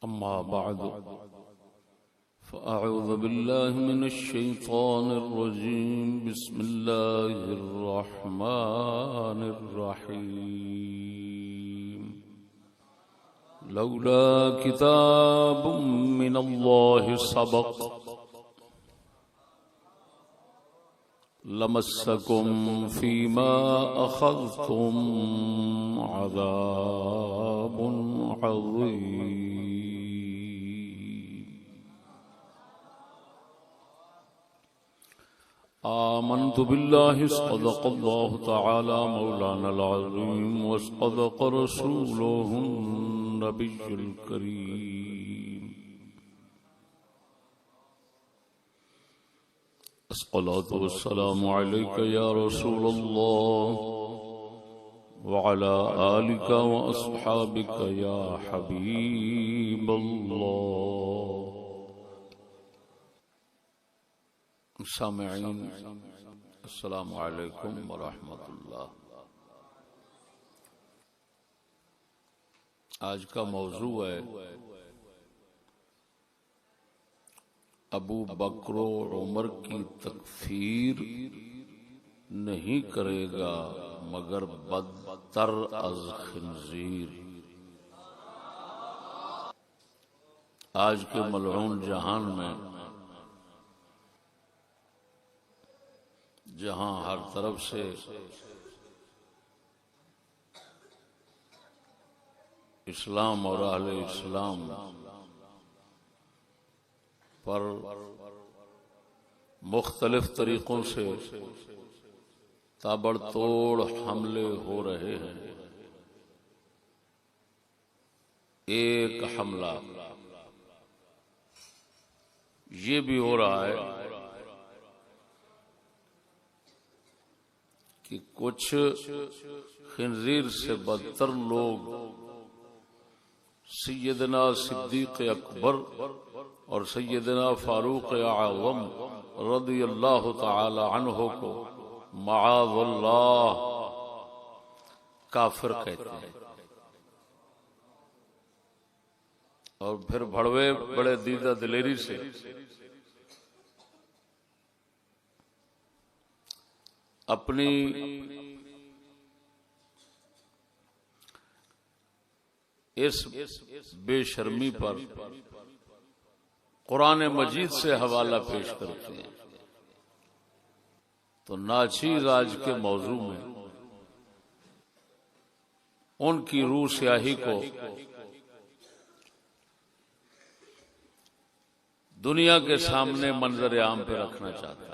अम्मा बाद फ़अऊज़ु बिल्लाहि मिनश्शैतानिर्रजीम बिस्मिल्लाहिर्रहमानिर्रहीम लौला किताबुम मिनल्लाहि सबक़ लमस्सकुम फ़ीमा अख़ज़्तुम अज़ाबुन अज़ीम। आमन्तु बिल्लाहि सदक़ल्लाहु तआला मौलानल अज़ीम व सदक़ रसूलुहुन नबियुल करीम। अस्सलातु वस्सलामु अलैका या रसूलल्लाह व अला आलिका व अस्हाबिका या हबीबल्लाह। सामिईन अस्सलामु अलैकुम व रहमतुल्लाह। आज का मौजू है अबू बकर और उमर की तकफीर नहीं करेगा मगर बदतर अज खिंजीर। आज के मलऊन जहान में जहां हर तरफ से इस्लाम और अहले इस्लाम पर मुख्तलिफ तरीकों से ताबड़तोड़ हमले हो रहे हैं, एक हमला ये भी हो रहा है कि कुछ खिंजीर से बदतर लोग सैयदना सिद्दीक अकबर और सैयदना फारूक आज़म रज़ियल्लाहु ताला अन्हु को मआज़ल्लाह काफिर कहते हैं और फिर भड़वे बड़े दीदा दिलेरी से अपनी इस बेशर्मी पर कुरान मजीद से हवाला पेश करते हैं। तो नाचीज आज के मौजू में उनकी रूह स्याही को दुनिया के सामने मंजर आम पे रखना चाहता है।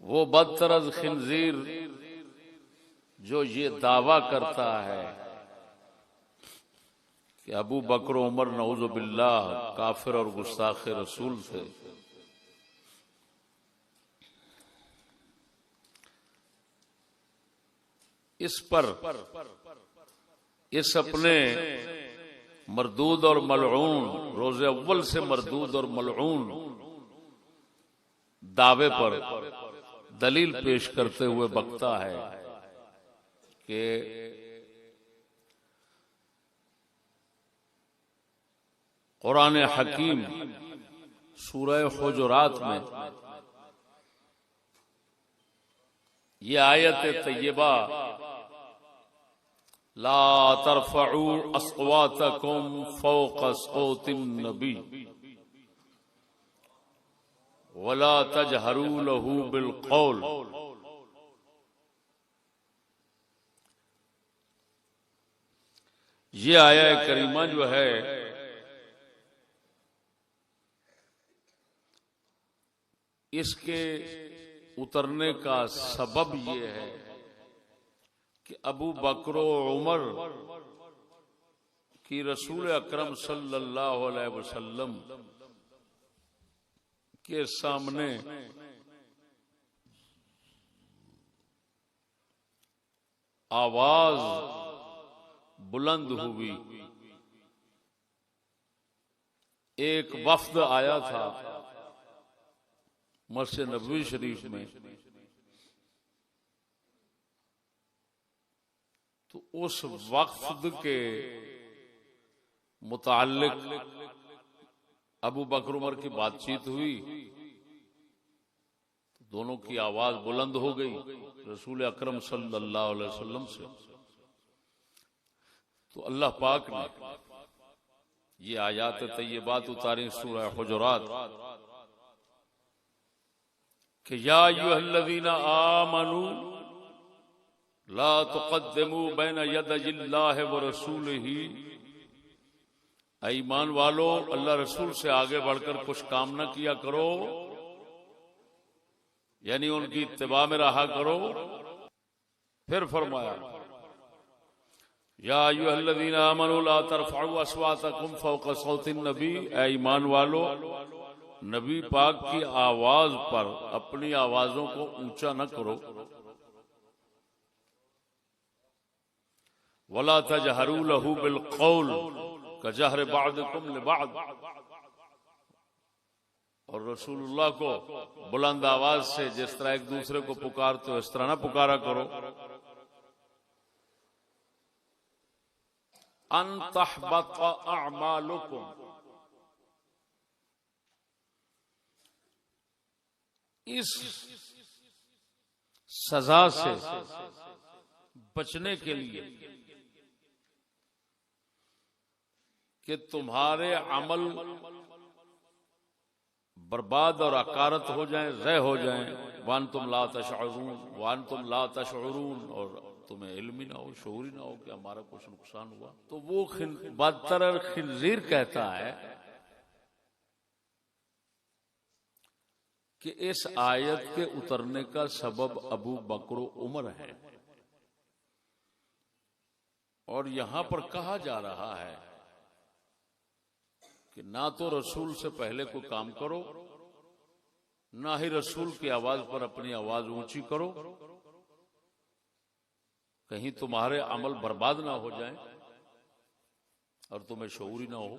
वो बदतरज खिंजीर जो ये दावा करता है कि अबू बकर उमर नऊज़ु बिल्लाह काफिर और गुस्ताख रसूल थे, इस पर इस अपने मरदूद और मलऊन रोज़े अव्वल से मरदूद और मलऊन दावे पर दलील पेश करते हुए बकता है कि कुरान हकीम सूरह हुजुरात में ये आयत तय्यबा ला तरफऊ अस्वातकुम फौqa सौतिन नबी वला तजहरू लहू बिलकौल, ये आया करीमा जो है इसके उतरने का सबब ये है कि अबू बकर उमर की रसूल अकरम सल्लल्लाहु अलैहि वसल्लम के सामने आवाज बुलंद हुई। एक वफ्द आया था मस्जिद नबवी शरीफ में, तो उस वक्त के मुताल्लिक अबू बकर उमर की बातचीत हुई, तो दोनों की आवाज बुलंद हो गई रसूल अकरम सल्लल्लाहु अलैहि वसल्लम से। तो अल्लाह पाक ने ये आयात तय्यबात उतारी सूरह हुजुरात कि या अय्युहल्लज़ीना आमनू ला तुक़द्दिमू बैन यदयिल्लाहि व रसूलिही, ईमान वालो अल्लाह रसूल से आगे बढ़कर कुछ काम न किया करो, यानी उनकी इत्तिबा में रहा करो। फिर फरमाया या अय्युहल्लज़ीना आमनू ला तरफ़अू अस्वातकुम फ़ौक़ सौतिन नबी, ईमान वालो नबी पाक की आवाज पर अपनी आवाजों को ऊंचा न करो। वला तजहरू लहू बिलक़ौल कजहर बादकुम लिबाद, और रसूलुल्लाह को बुलंद आवाज से जिस तरह एक दूसरे को पुकारते हो इस तरह ना पुकारा करो। अन तहबत अअमालुकुम, इस सजा से बचने के लिए कि तुम्हारे अमल बर्बाद और अकारत हो जाएं, ज़य हो जाएं, वान तुम ला तशऊरून, और तुम्हें इल्म ही ना हो, शऊर ही ना हो कि हमारा कुछ नुकसान हुआ। तो वो बदतर खिंजीर कहता है कि इस आयत के उतरने का सबब अबू बकर उमर है, और यहां पर कहा जा रहा है कि ना तो रसूल से पहले कोई काम करो, ना ही रसूल की आवाज पर अपनी आवाज ऊंची करो, कहीं तुम्हारे अमल बर्बाद ना हो जाएं और तुम्हें शऊर ही ना हो।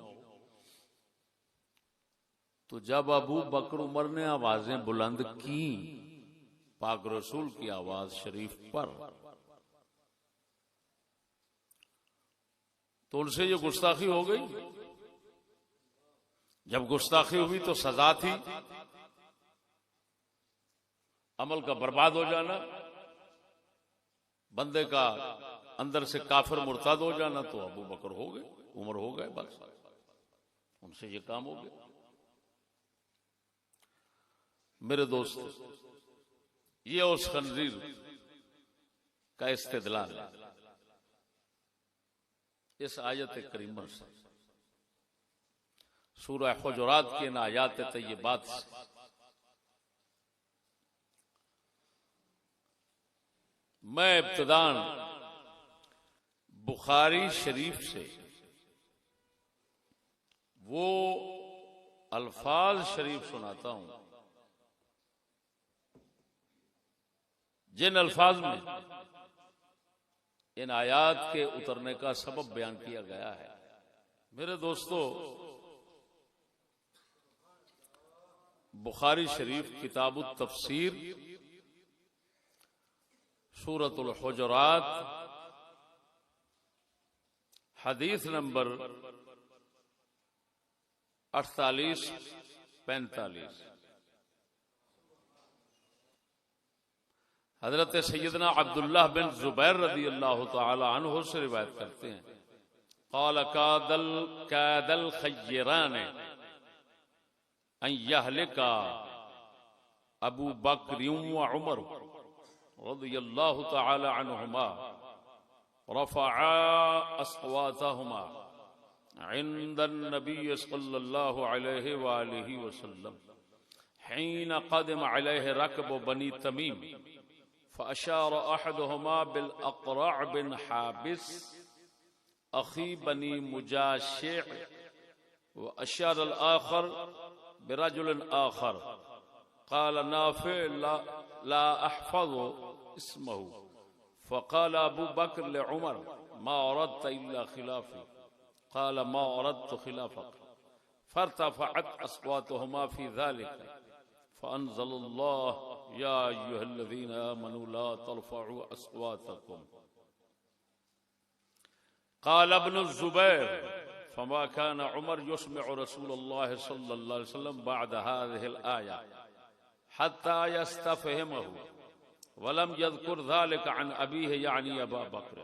तो जब अबू बकर उमर ने आवाजें बुलंद की पाक रसूल की आवाज शरीफ पर, तो उनसे ये गुस्ताखी हो गई। जब गुस्ताखी हुई तो सजा थी अमल का बर्बाद हो जाना, बंदे का अंदर से काफिर मुर्ताद हो जाना। तो अबू बकर हो गए, उमर हो गए, बस उनसे ये काम हो गया। मेरे दोस्त, ये उस खंजीर का इस्तेदलाल है इस आयत करीमा से, सूरह हुजुरात के इन आयात तय्यबात से। मैं इब्तिदान बुखारी शरीफ से वो अल्फाज शरीफ सुनाता हूं जिन अल्फाज में इन आयात के उतरने का सबब बयान किया गया है। मेरे दोस्तों, बुखारी शरीफ किताबुत तफसीर सूरतुल हुजुरात हदीस नंबर 48-45 हजरत सैयदना अब्दुल्लाह बिन जुबैर रज़ी अल्लाह तआला अन्हु से रिवायत करते हैं, क़ाल कादल खय्यरान अन यहलिका अबू बकर व उमर रज़ियल्लाहु तआला अन्हुमा रफ़अा अस्वातहुमा इंद नबी सल्लल्लाहु अलैहि वालिहि वसल्लमहीन क़दिम अलैहि रकब बनी तमीम फ़अशार अहदुहुमा बिल अक़रा' बिन हाबिस अख़ी बनी मुजाशिअ व अशार अल आख़र बिरजुलिन आख़र क़ाल नाफ़िअ ला अहफ़ज़ु इस्महु फ़क़ाल अबू बकर लिउमर मा अरदत इल्ला ख़िलाफ़ी क़ाल मा अरदतु ख़िलाफ़क फ़र्तफ़अत अस्वातुहुमा फ़ी ज़ालिक फ़अन्ज़लल्लाहु या अय्युहल्लज़ीना आमनू ला तर्फ़अू अस्वातकुम क़ाल इब्नु ज़ुबैर फ़मा कान उमर युस्मिउ रसूलल्लाह सल्लल्लाहु अलैहि वसल्लम बअद हाज़िहिल आया हत्ता यस्तफ़हिमहु वलम यज़कुर ज़ालिका अन अबीहि यानी अबा बकर।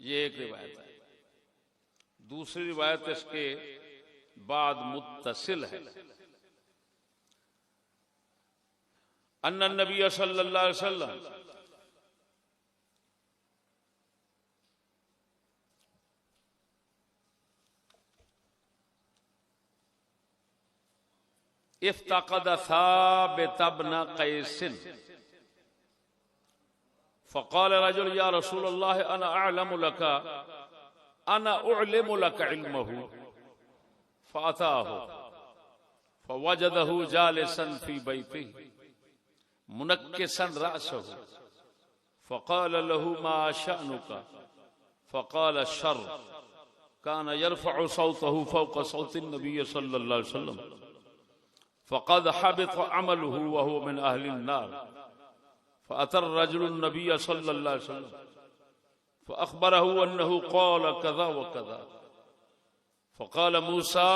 ये एक रिवायत है। दूसरी रिवायत इसके बाद मुत्तसिल है। अन्ना नबी सल्लल्लाहु अलैहि वसल्लम इफ्तक़द साबित इब्न क़ैस फ़क़ाल रजुल या रसूलल्लाह अना अअलमु लका अना उअल्लिमु लका इल्महु फ़अताहु फ़वजदहु जालिसन फ़ी बैतिही मुनक्किसन रअसहु फ़क़ाल लहु मा शअनुका फ़क़ाल शर्र कान यरफ़अु सौतहु फ़ौक़ सौति नबी सल्लल्लाहु अलैहि वसल्लम फ़क़द हबित अमलुहु व हुवा मिन अहलिन नार फ़अतर रजुलुन नबी सल्लल्लाहु अलैहि वसल्लम फ़अख़बरहु अन्नहु क़ाल कज़ा व कज़ा फ़क़ाल मूसा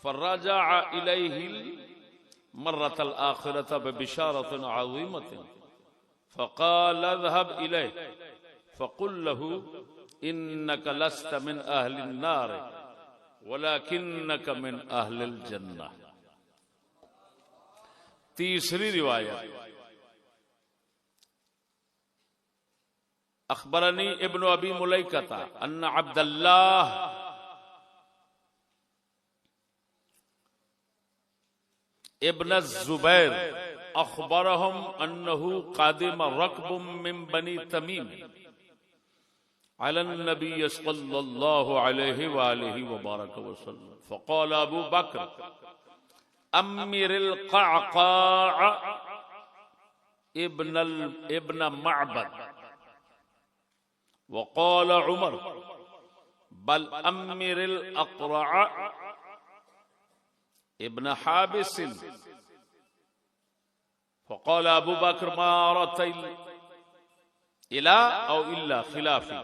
फ़रजअ इलैहि मर्रतल आख़िरत बिबिशारतिन अज़ीमतिन फ़क़ाल इज़हब इलैहि फ़क़ुल लहु इन्नक लस्त मिन अहलिन नार वलाकिन्नक मिन अहलिल जन्नह। तीसरी रिवायत अखबरनी इब्नु अबी मुलैकता अन्ना अब्दुल्लाह इब्न ज़ुबैर अखबरहुम अन्नहु क़ादिम रक्बुम मिन बनी तमीम अलन नबी सल्लल्लाहु अलैहि व आलिहि व बारक वसल्लम फ़क़ाल अबू बकर अमीरिल क़अक़ा इब्न मअबद वक़ाल उमर बल अमीरिल अक़रा इब्न हाबिस फ़क़ाल अबू बकर मा रतैल इला औ इल्ला खिलाफी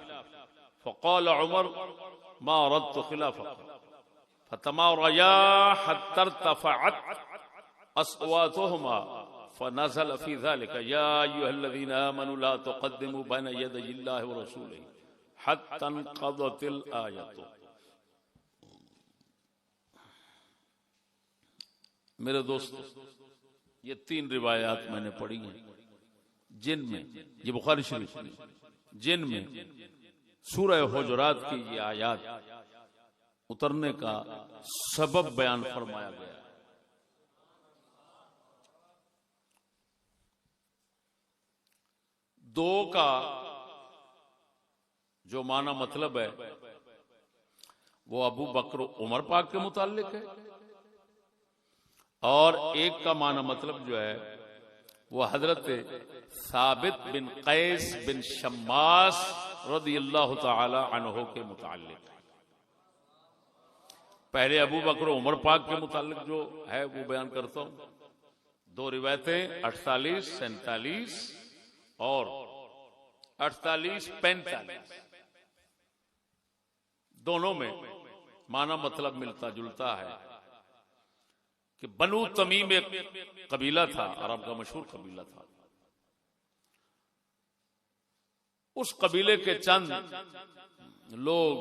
फ़क़ाल उमर मा रद्तु खिलाफक फ़तमारया हत्ता इर्तफ़अत अस्वातुहुमा फ़नज़ल फ़ी ज़ालिका या अय्युहल्लज़ीना आमनू ला तुक़द्दिमू बैना यदयिल्लाहि व रसूलिही हत्ता इंक़ज़तिल आयतु। मेरे दोस्तों, ये तीन रिवायात मैंने पढ़ी हैं जिनमें, ये बुखारी शरीफ में, जिनमें सूरह हुजुरात की ये आयत उतरने का सबब बयान फरमाया गया है। दो का जो माना मतलब है वो अबू बकर उमर पाक के मुताल्लिक है, और एक का माना मतलब जो है वो हजरत साबित बिन कैस बिन शम्मास रदियल्लाहु ताला अन्हु के मुताल्लिक है। पहले अबू बकर उमर पाक के मुताल्लिक जो है वो बयान करता हूं। दो रिवायतें 48, 47 और 48, 45 दोनों में माना मतलब मिलता जुलता है कि बनु तमीम एक कबीला था, अरब का मशहूर कबीला था। उस कबीले के चंद लोग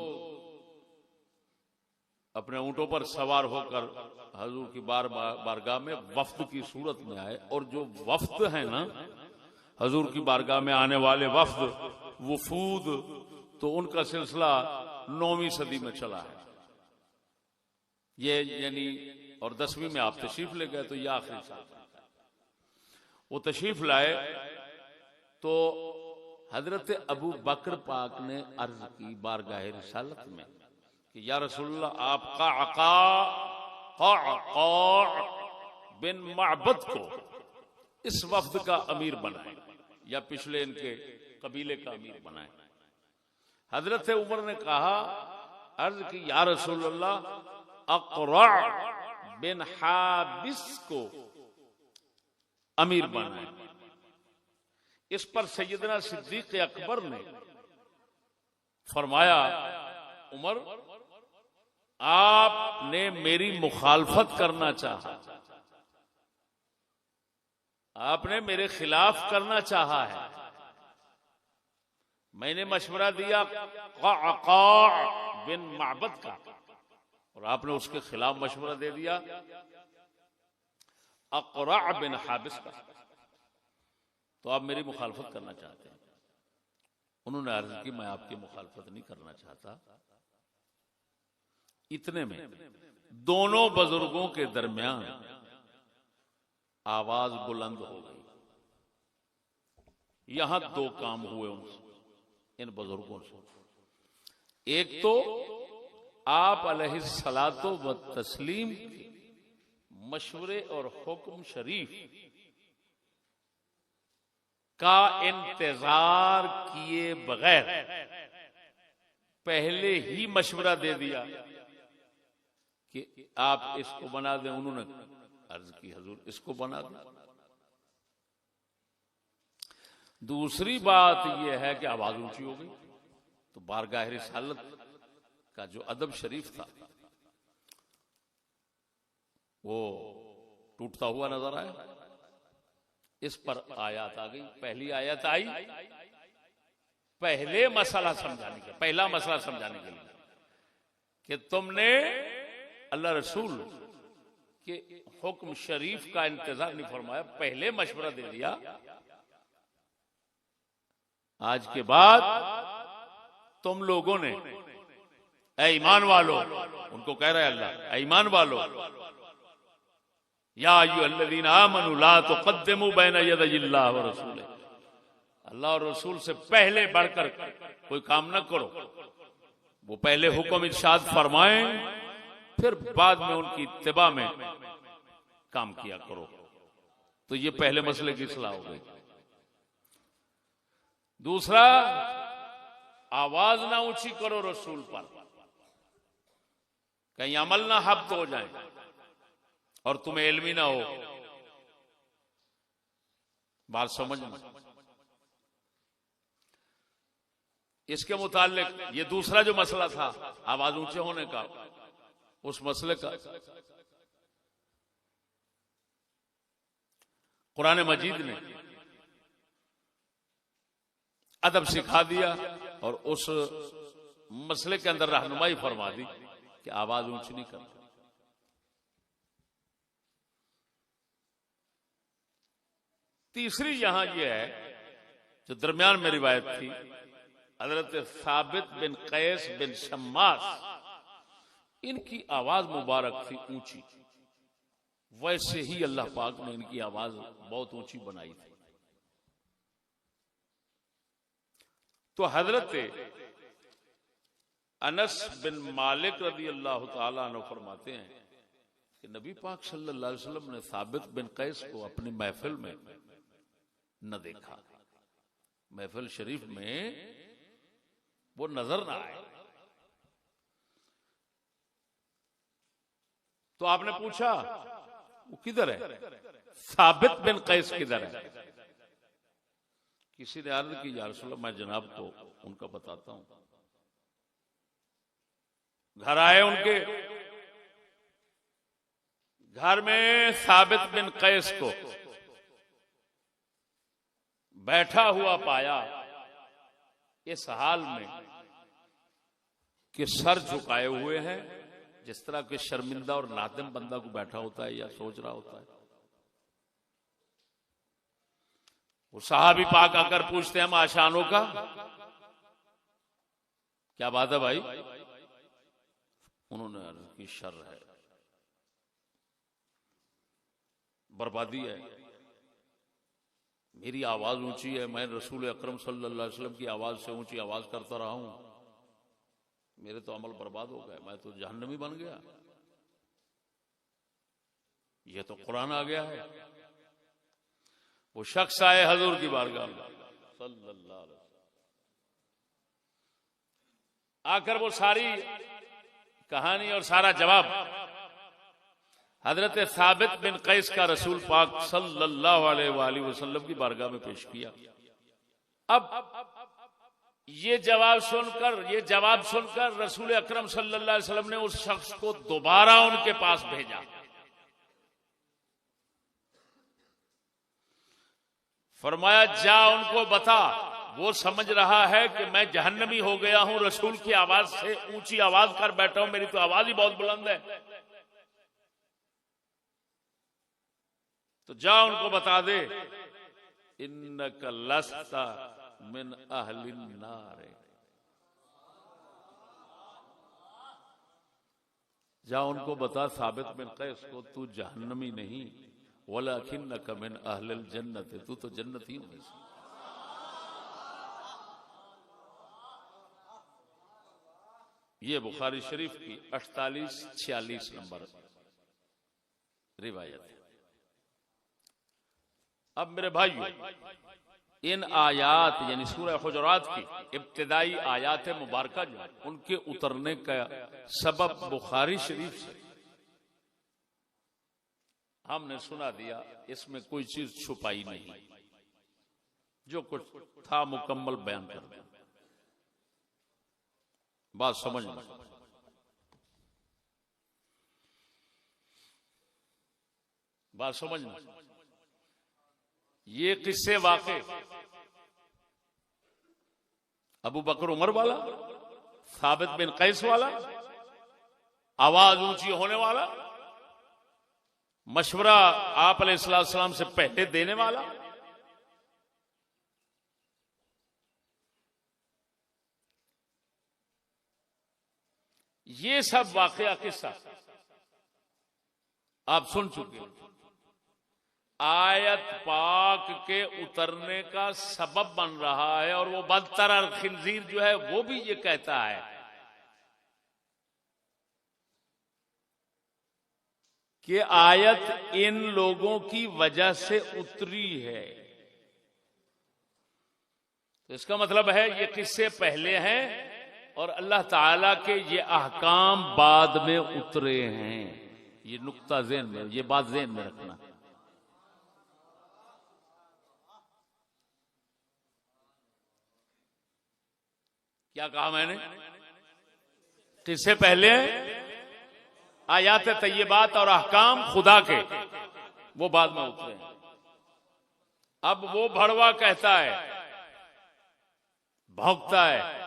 अपने ऊंटों पर सवार होकर हजूर की बारगाह में वफ्द की सूरत में आए, और जो वफ्द है ना, हजूर की बारगाह में आने वाले वफ्द, वफूद, तो उनका सिलसिला 9वीं सदी में चला है। ये यानी, और 10वीं में आप तशरीफ ले गए तो ये आखिरी साल वो तशरीफ लाए तो हजरत अबू बकर पाक ने अर्ज की बारगाह रिसालत में कि या रसूलल्लाह, आप क़अक़ा बिन मअबद को इस वफ्द का अमीर बनाए, या पिछले इनके कबीले का अमीर बनाए। हजरत उमर ने कहा, अर्ज की या रसूलल्लाह, अक़रा बिन हाबिस को अमीर बनाया। इस पर सैयदना सिद्दीक अकबर ने फरमाया, उमर आपने मेरी मुखालफत करना चाहा, आपने मेरे खिलाफ करना चाहा है। मैंने मशवरा दिया क़अक़ा बिन माबद का और आपने उसके खिलाफ मशवरा दे दिया अक़रा बिन हाबिस का, तो आप मेरी मुखालफत करना चाहते हैं। उन्होंने अर्ज की मैं आपकी मुखालफत नहीं करना चाहता। इतने में दोनों बुजुर्गों के दरमियान आवाज बुलंद हो गई। यहां दो काम हुए उनसे, इन बुजुर्गों से। एक तो आप अलैहिस्सलातो व तस्लीम मशवरे और हुक्म शरीफ का इंतजार किए बगैर पहले ही मशवरा दे दिया कि आप इसको बना दें। उन्होंने अर्ज की हजूर इसको बना दें। दूसरी बात यह है कि आवाज ऊंची हो गई तो बारगाह रिसालत का जो अदब शरीफ था वो टूटता हुआ नजर आया। इस पर आयत आ गई। पहली आयत आई पहले मसला समझाने के, पहला मसला समझाने के लिए कि तुमने अल्लाह रसूल के हुक्म शरीफ का इंतजार नहीं फरमाया, पहले मशवरा दे दिया। आज के बाद तुम लोगों ने, ऐ ईमान वालों, उनको कह रहे अल्लाह, ऐ ईमान वालों, या अय्युहल्लज़ीना आमनू ला तुक़द्दिमू बैना यदयिल्लाहि व रसूलिही, अल्लाह और रसूल से पहले बढ़कर कोई काम न करो। वो पहले हुक्म इरशाद फरमाएं, फिर बाद में उनकी इत्तिबा में काम किया करो। तो ये पहले मसले की इस्लाह हो गई। दूसरा, आवाज ना ऊंची करो रसूल पर, कहीं अमल ना हब्त हो जाए और तुम्हें इल्म ही ना हो। बात समझना। इसके मुताल्लिक ये दूसरा जो मसला था आवाज ऊंचे होने का, उस मसले का कुरान मजीद ने अदब सिखा दिया और उस मसले के अंदर रहनुमाई फरमा दी कि आवाज ऊंची नहीं करना। तीसरी यहां यह है जो दरमियान में रिवायत थी, हजरत साबित बिन कैस बिन शम्मास, इनकी आवाज मुबारक थी ऊंची, वैसे ही अल्लाह पाक ने इनकी आवाज बहुत ऊंची बनाई थी। तो हजरत अनस बिन मालिक रदी अल्लाह ताला अन्हु फरमाते हैं कि नबी पाक सल्लल्लाहु अलैहि वसल्लम ने साबित बिन कैस को अपनी महफिल में न देखा, महफिल शरीफ में वो नजर ना आए। तो आपने पूछा वो किधर है, साबित बिन कैस किधर है? किसी ने अर्ज की, या रसूल अल्लाह मैं जनाब को उनका बताता हूं। घर आए, उनके घर में साबित बिन कैस को बैठा हुआ पाया इस हाल में कि सर झुकाए हुए हैं, जिस तरह के शर्मिंदा और नादिम बंदा को बैठा होता है या सोच रहा होता है। वो साहबी पाक आकर पूछते हैं माशानों का, क्या बात है भाई? उन्होंने अर्ज की शर है, बर्बादी है, मेरी आवाज ऊंची है, मैं रसूल अकरम सल्लल्लाहु अलैहि वसल्लम की आवाज से ऊंची आवाज करता रहा हूं, मेरे तो अमल बर्बाद हो गए, मैं तो जहन्नमी बन गया। ये तो कुरान आ गया है। वो शख्स आए हजूर की बारगाह में सल्लल्लाहु अलैहि वसल्लम, आकर वो सारी कहानी और सारा जवाब हजरत साबित बिन कैस का रसूल पाक सल्लल्लाहु अलैहि वसल्लम की बारगाह में पेश किया। अब ये जवाब सुनकर रसूल अकरम सल्लल्लाहु अलैहि वसल्लम ने उस शख्स को दोबारा उनके पास भेजा। फरमाया जा उनको बता, वो समझ रहा है कि मैं जहन्नमी हो गया हूं, रसूल की आवाज से ऊंची आवाज कर बैठा हूं, मेरी तो आवाज ही बहुत बुलंद है। तो जा उनको बता दे इन्नका लस्ता मिन अहलिन नार, जा उनको बता साबित बिन कैस को तू जहन्नमी नहीं, वलाकिन्नका मिन अहलिल जन्नत, तू तो जन्नती हूं। ये बुखारी शरीफ की 48-46 नंबर रिवायत है। अब मेरे भाइयों, इन आयात यानी सूरह हुजुरात की इब्तिदाई आयात मुबारका जो उनके उतरने का सबब बुखारी शरीफ से हमने सुना दिया, इसमें कोई चीज छुपाई नहीं, जो कुछ था मुकम्मल बयान कर दिया। बात समझना, बात समझना। ये किस्से वाक़े अबू बकर उमर वाला, साबित बिन कैस वाला, आवाज ऊंची होने वाला, मशवरा आप अलैहिस्सलाम से पहले देने वाला, ये सब वाकया किस्सा आप सुन चुके हैं। आयत पाक के उतरने का सबब बन रहा है, और वो बदतर और खिंजीर जो है वो भी ये कहता है कि आयत इन लोगों की वजह से उतरी है। तो इसका मतलब है ये किस्से पहले हैं और अल्लाह ताला के ये अहकाम बाद में उतरे हैं। ये नुक्ता ज़हन में, ये बात ज़हन में रखना। क्या कहा मैंने? किससे पहले आयात तय्यबात और अहकाम खुदा के, वो बाद में उतरे हैं। अब वो भड़वा कहता है, भौंकता है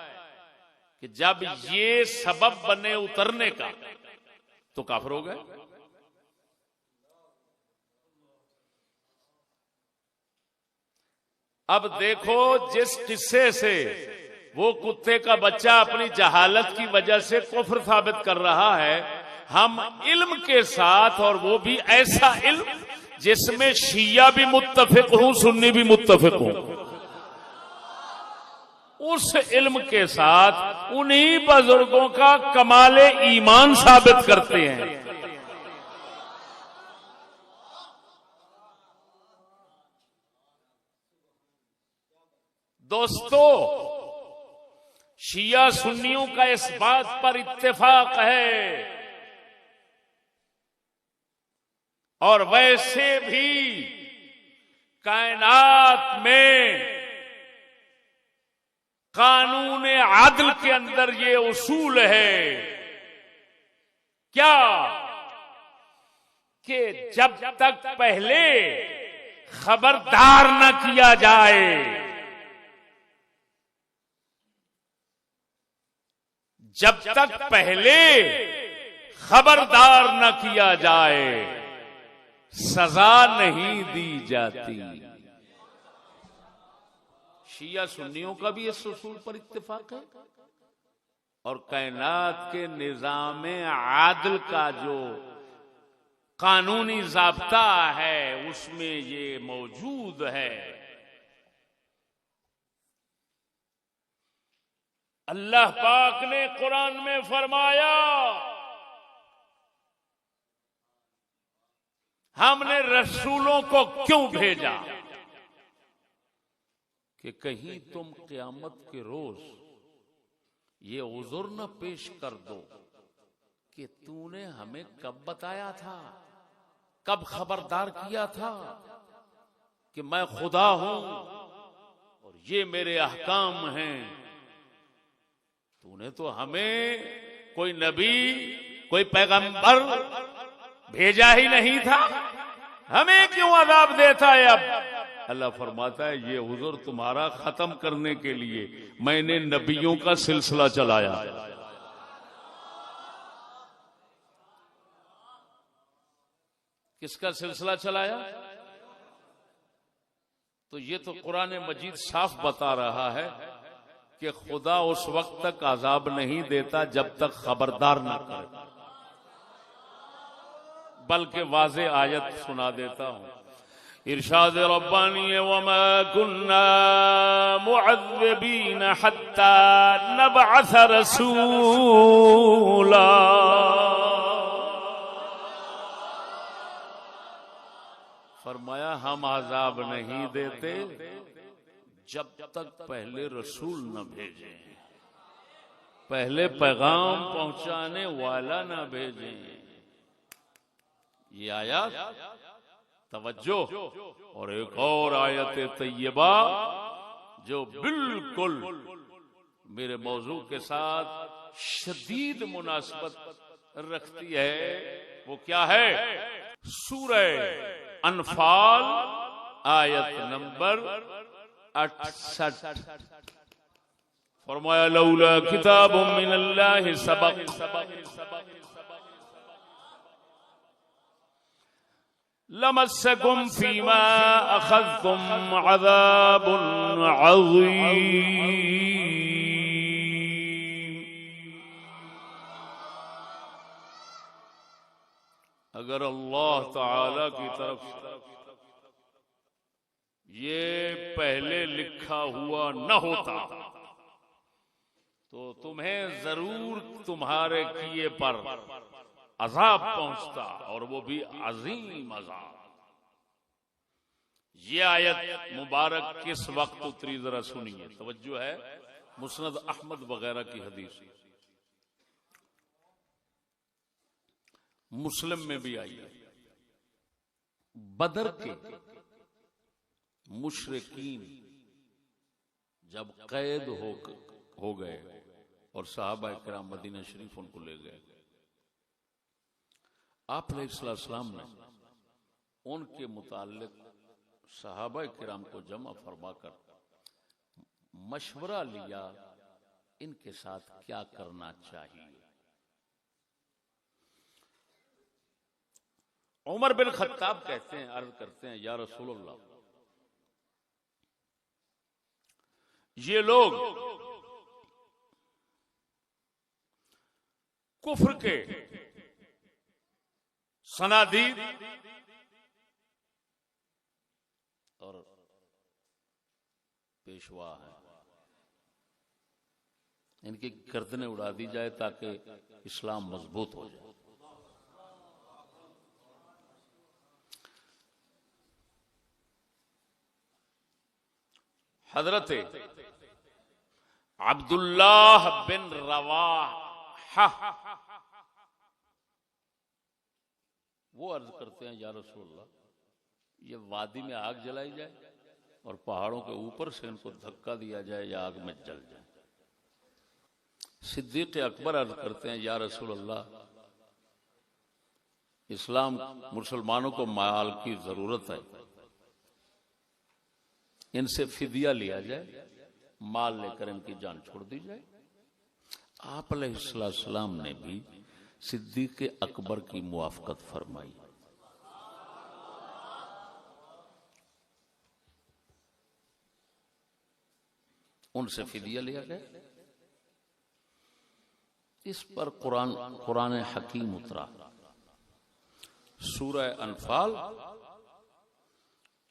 कि जब ये सबब बने उतरने का तो काफिर हो गए। अब देखो, जिस किस्से से वो कुत्ते का बच्चा अपनी जहालत की वजह से कुफ्र साबित कर रहा है, हम इल्म के साथ, और वो भी ऐसा इल्म जिसमें शिया भी मुत्तफिक हूं, सुन्नी भी मुत्तफिक हूं, उस इल्म के साथ उन्हीं बुजुर्गों का कमाले ईमान साबित करते हैं। दोस्तों, शिया सुन्नियों का इस बात पर इत्तेफाक है, और वैसे भी कायनात में कानून आदल के अंदर ये उसूल है क्या कि जब तक पहले खबरदार न किया जाए, जब तक पहले खबरदार न किया जाए, सजा नहीं दी जाती। शिया सुन्नियों का भी इस उसूल पर इत्तेफाक है, और कायनात के निजाम आदल का जो कानूनी ज़ाब्ता है उसमें ये मौजूद है। अल्लाह पाक ने कुरान में फरमाया, हमने रसूलों को क्यों भेजा कि कहीं तुम क़यामत के रोज ये उज़ुर न पेश कर दो कि तूने हमें कब बताया था, कब खबरदार किया था कि मैं खुदा हूं और ये मेरे अहकाम हैं। तूने तो हमें कोई नबी, कोई पैगंबर भेजा ही नहीं था, हमें क्यों अजाब देता है अब? अल्लाह फरमाता है ये हुजूर तुम्हारा खत्म करने के लिए मैंने नबियों का सिलसिला चलाया। किसका सिलसिला चलाया? तो ये तो कुरान मजीद साफ बता रहा है कि खुदा उस वक्त तक अजाब नहीं देता जब तक खबरदार ना करे, बल्कि वाज़े आयत सुना देता हूं। इरशाद रब्बानी वमा कुन्ना मुअज़्ज़िबीन हत्ता नबअस रसूला। फरमाया हम अजाब नहीं देते जब तक पहले रसूल न भेजे, पहले पैगाम पहुंचाने वाला न भेजे। ये आयत तवज्जो। और एक और आयत तैयबा जो बिल्कुल मेरे मौजू के साथ शदीद मुनासबत रखती है, वो क्या है? सूरह अनफाल आयत नंबर 68। फरमाया लौला किताबुम मिनल्लाहि सबक लमस्सकुम फीमा अखज़्तुम अज़ाबुन अज़ीम। अगर अल्लाह ताला की तरफ से ये पहले लिखा हुआ न होता तो तुम्हें जरूर तुम्हारे किए पर अजाब पहुंचता, और वो भी अजीम अजाब। ये आयत मुबारक किस वक्त उतरी जरा सुनिए, तवज्जो है। मुस्नद अहमद वगैरह की हदीस, मुस्लिम में भी आई है। बदर के मुशरिकीन जब कैद हो गए और सहाबा इकराम मदीना शरीफ उनको ले गए, आप अलैहिस्सलाम ने उनके मुताल्लिक सहाबा इकराम को जमा फरमाकर मशवरा लिया इनके साथ क्या करना चाहिए। उमर बिन खत्ताब कहते हैं, अर्ज करते हैं, या रसूलल्लाह, ये लोग कुफ्र के सनादीद और पेशवा है, इनकी गर्दनें उड़ा दी जाए ताकि इस्लाम मजबूत हो जाए। हजरत अब्दुल्लाह बिन रवाहा वो अर्ज करते हैं, या रसूलल्लाह, ये वादी में आग जलाई जाए और पहाड़ों के ऊपर से इनको धक्का दिया जाए या आग में जल जाए। सिद्दीक अकबर अर्ज करते हैं, या रसूलल्लाह, इस्लाम मुसलमानों को माल की जरूरत है, इनसे फिदिया लिया जाए, माल लेकर इनकी जान छोड़ दी जाए। आप अलैहिस्सलाम ने भी सिद्दीक अकबर की मुआफकत फरमाई। उनसे फिदिया लिया गया। इस पर कुरान हकीम उतरा, सूरह अनफाल,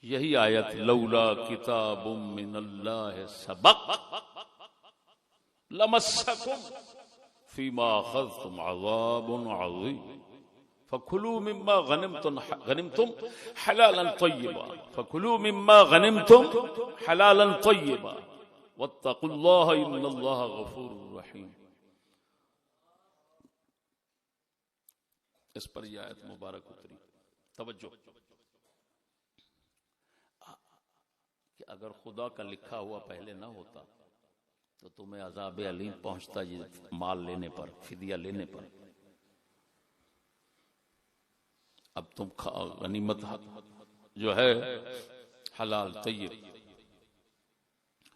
यही आयत, लौला किताबुम मिनल्लाहि सबक लमस्सकुम फीमा अखज़्तुम अज़ाबुन अज़ीम फकुलू मिम्मा गनिमतुम हलालन तय्यबा फकुलू मिम्मा गनिमतुम हलालन तय्यबा वत्तकुल्लाह इन्नल्लाह गफूरुर रहीम। इस पर यह आयत मुबारक उतरी। तवज्जो कि अगर खुदा का लिखा हुआ पहले ना होता तो तुम्हें अजाब अलीम पहुंचता ये माल लेने पर, फिदिया लेने पर। अब तुम गनीमत जो है हलाल तैयब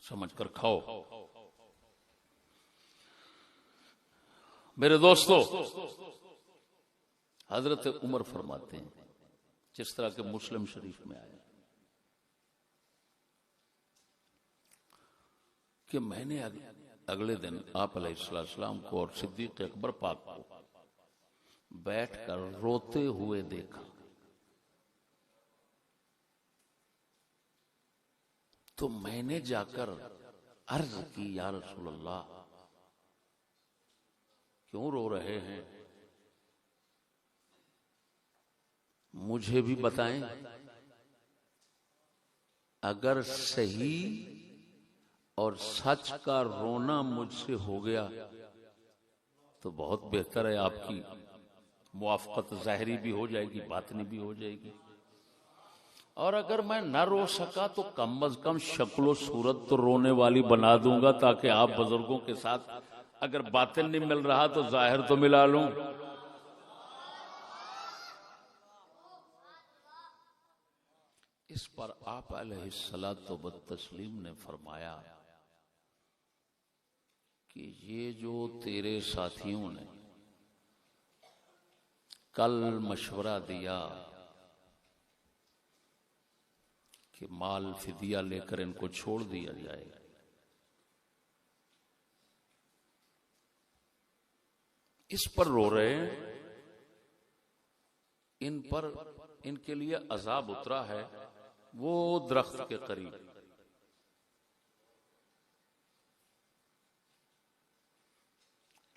समझ कर खाओ। मेरे दोस्तों, हजरत उमर फरमाते हैं जिस तरह के मुस्लिम शरीफ में आया कि मैंने अगले दिन आप अलैहिस्सलाम को और सिद्दीक अकबर पाक को बैठकर रोते हुए देखा। तो मैंने जाकर अर्ज की, या रसूल अल्लाह क्यों रो रहे हैं, मुझे भी बताएं। अगर सही और सच का रोना मुझसे हो गया तो बहुत बेहतर है, आपकी मुआफकत ज़ाहिरी भी हो जाएगी, बातनी भी हो जाएगी। और अगर मैं न रो सका तो कम अज कम शक्लो सूरत तो रोने वाली बना दूंगा, ताकि आप बुजुर्गों के साथ अगर बातिन नहीं मिल रहा तो जाहिर तो मिला लूं। इस पर आप अलैहिस्सलातु वत्तस्लीम ने फरमाया कि ये जो तेरे साथियों ने कल मशवरा दिया कि माल फिदिया लेकर इनको छोड़ दिया जाए, इस पर रो रहे हैं, इन पर इनके लिए अजाब उतरा है वो दरख्त के करीब।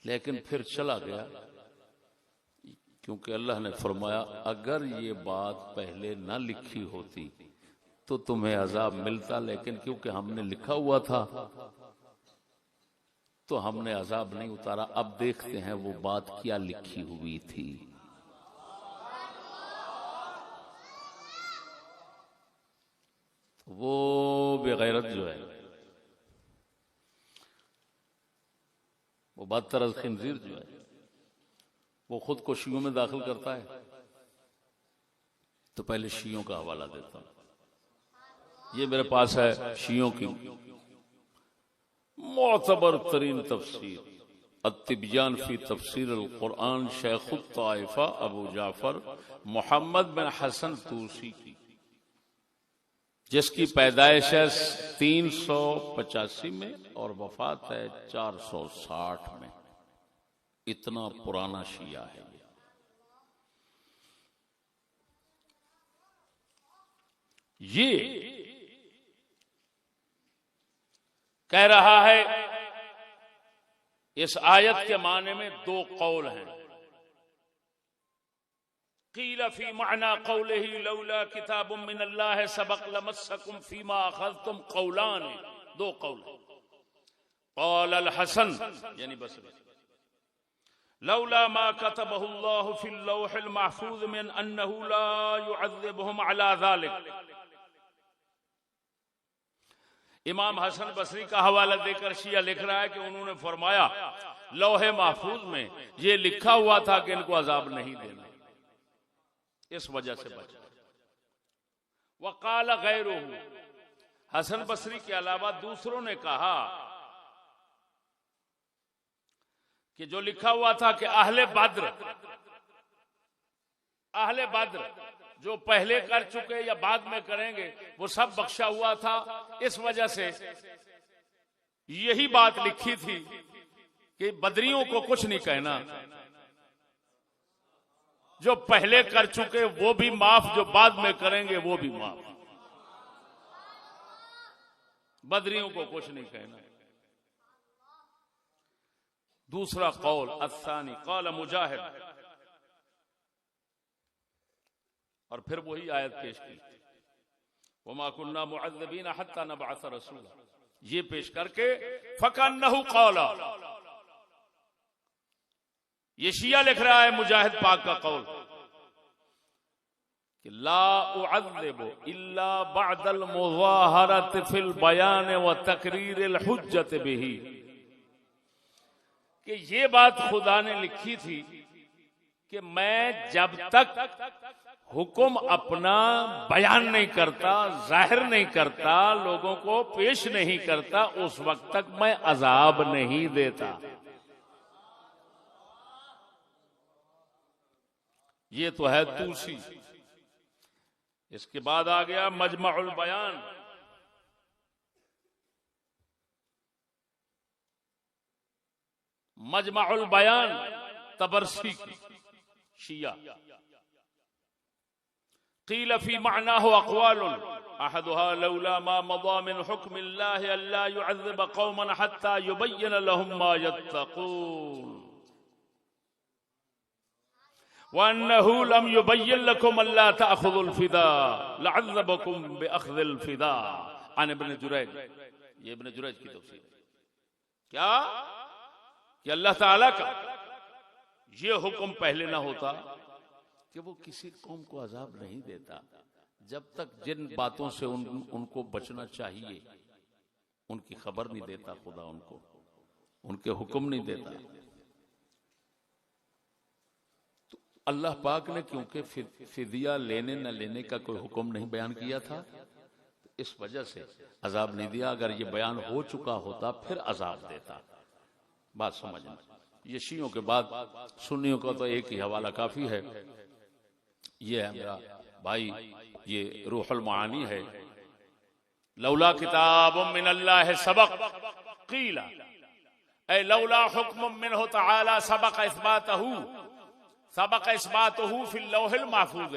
लेकिन फिर चला गया, क्योंकि अल्लाह ने फरमाया अगर ये बात पहले ना लिखी होती तो तुम्हें अजाब मिलता, लेकिन क्योंकि हमने लिखा हुआ था तो हमने अजाब नहीं उतारा। अब देखते हैं वो बात क्या लिखी हुई थी। वो बेगैरत जो है, वो बदतर अज खिंजीर जो है, वो खुद को शियों में दाखिल करता है। तो पहले शियों का हवाला देता हूं। ये मेरे पास है शियों की मोतबर तरीन तफसीर अत्तिबियान फी तफसीर अल कुरान शेखुत ताइफा अबू जाफर मोहम्मद बिन हसन तूसी की, जिसकी पैदाइश है 385 में और वफात है 460 में। इतना पुराना शिया है ये कह रहा है इस आयत के माने में दो कौल हैं। क़ील फी मअना क़ौलिही लौला किताबुम मिनल्लाह सबक़ लमस्सकुम फीमा अख़ज़्तुम क़ौलान, दो कौल। क़ाल अल हसन यानी बसरी लौला मा कतबहुल्लाहु फिल लौहिल महफूज़ मिन अन्नहु ला युअज़्ज़िबुहुम अला ज़ालिक। इमाम हसन बसरी का हवाला देकर शिया लिख रहा है कि उन्होंने फरमाया लौहे महफूज में ये लिखा हुआ था कि इनको अजाब नहीं देना, इस वजह से बचा। वक़ाल गैरुहु, हसन बसरी के अलावा दूसरों ने कहा कि जो लिखा हुआ था कि अहले बद्र जो पहले कर चुके या बाद में करेंगे वो सब बख्शा हुआ था, इस वजह से यही बात लिखी थी कि बदरियों को कुछ नहीं कहना, जो पहले कर चुके वो भी माफ, जो बाद में करेंगे वो भी माफ, बदरियों को कुछ नहीं कहना। दूसरा कौल अस्सानी क़ाल मुजाहिद, और फिर वही आयत पेश की वमा कुन्ना मुअज़्ज़बीना हत्ता नबअस रसूला, ये पेश करके फकन्नहु क़ाला, ये शिया लिख रहा है, मुजाहिद पाक का कौल कि ला उअज़्ज़िबु इल्ला बअदल मुज़ाहरत फिल बयान व तकरीरिल हुज्जत बिही, कि ये बात खुदा ने लिखी थी कि मैं जब तक हुक्म अपना बयान नहीं करता, जाहिर नहीं करता, लोगों को पेश नहीं करता, उस वक्त तक मैं अजाब नहीं देता। ये तो है तूसी। इसके बाद आ गया मजमउल बयान। मजमउल बयान तबरसी की, शिया। क़ील फ़ी मअनाहु अक़वालुन अहदुहा लौला मा मदा मिन हुक्मिल्लाहि अल्ला युअज़्ज़िब क़ौमन हत्ता युबय्यिन लहुम मा यत्तक़ून व अन्नहु लम युबय्यिन लकुम अल्ला तअख़ुज़ुल फ़िदा लअज़्ज़बकुम बिअख़्ज़िल फ़िदा। अन इब्न जुरैज, ये इब्न जुरैज की तफसीर है। क्या कि अल्लाह ताला का ये हुक्म पहले ना होता कि वो किसी कौम को अजाब नहीं देता जब तक जिन बातों से उनको बचना चाहिए उनकी खबर नहीं देता खुदा, उनको उनके हुक्म नहीं देता। तो अल्लाह पाक ने क्योंकि फिदिया लेने न लेने का कोई हुक्म नहीं बयान किया था, तो इस वजह से अजाब नहीं दिया। अगर ये बयान हो चुका होता फिर अजाब देता। बात समझना। ये शियों के बाद सुन्नियों का तो एक ही हवाला काफी है। ये है मेरा भाई, ये रूहुल मानी है। लौला किताबुम मिनल्लाहि सबक क़ीला ऐ लौला हुक्मुम मिनहु तआला सबक इस्बातहु फिल लौहिल महफूज़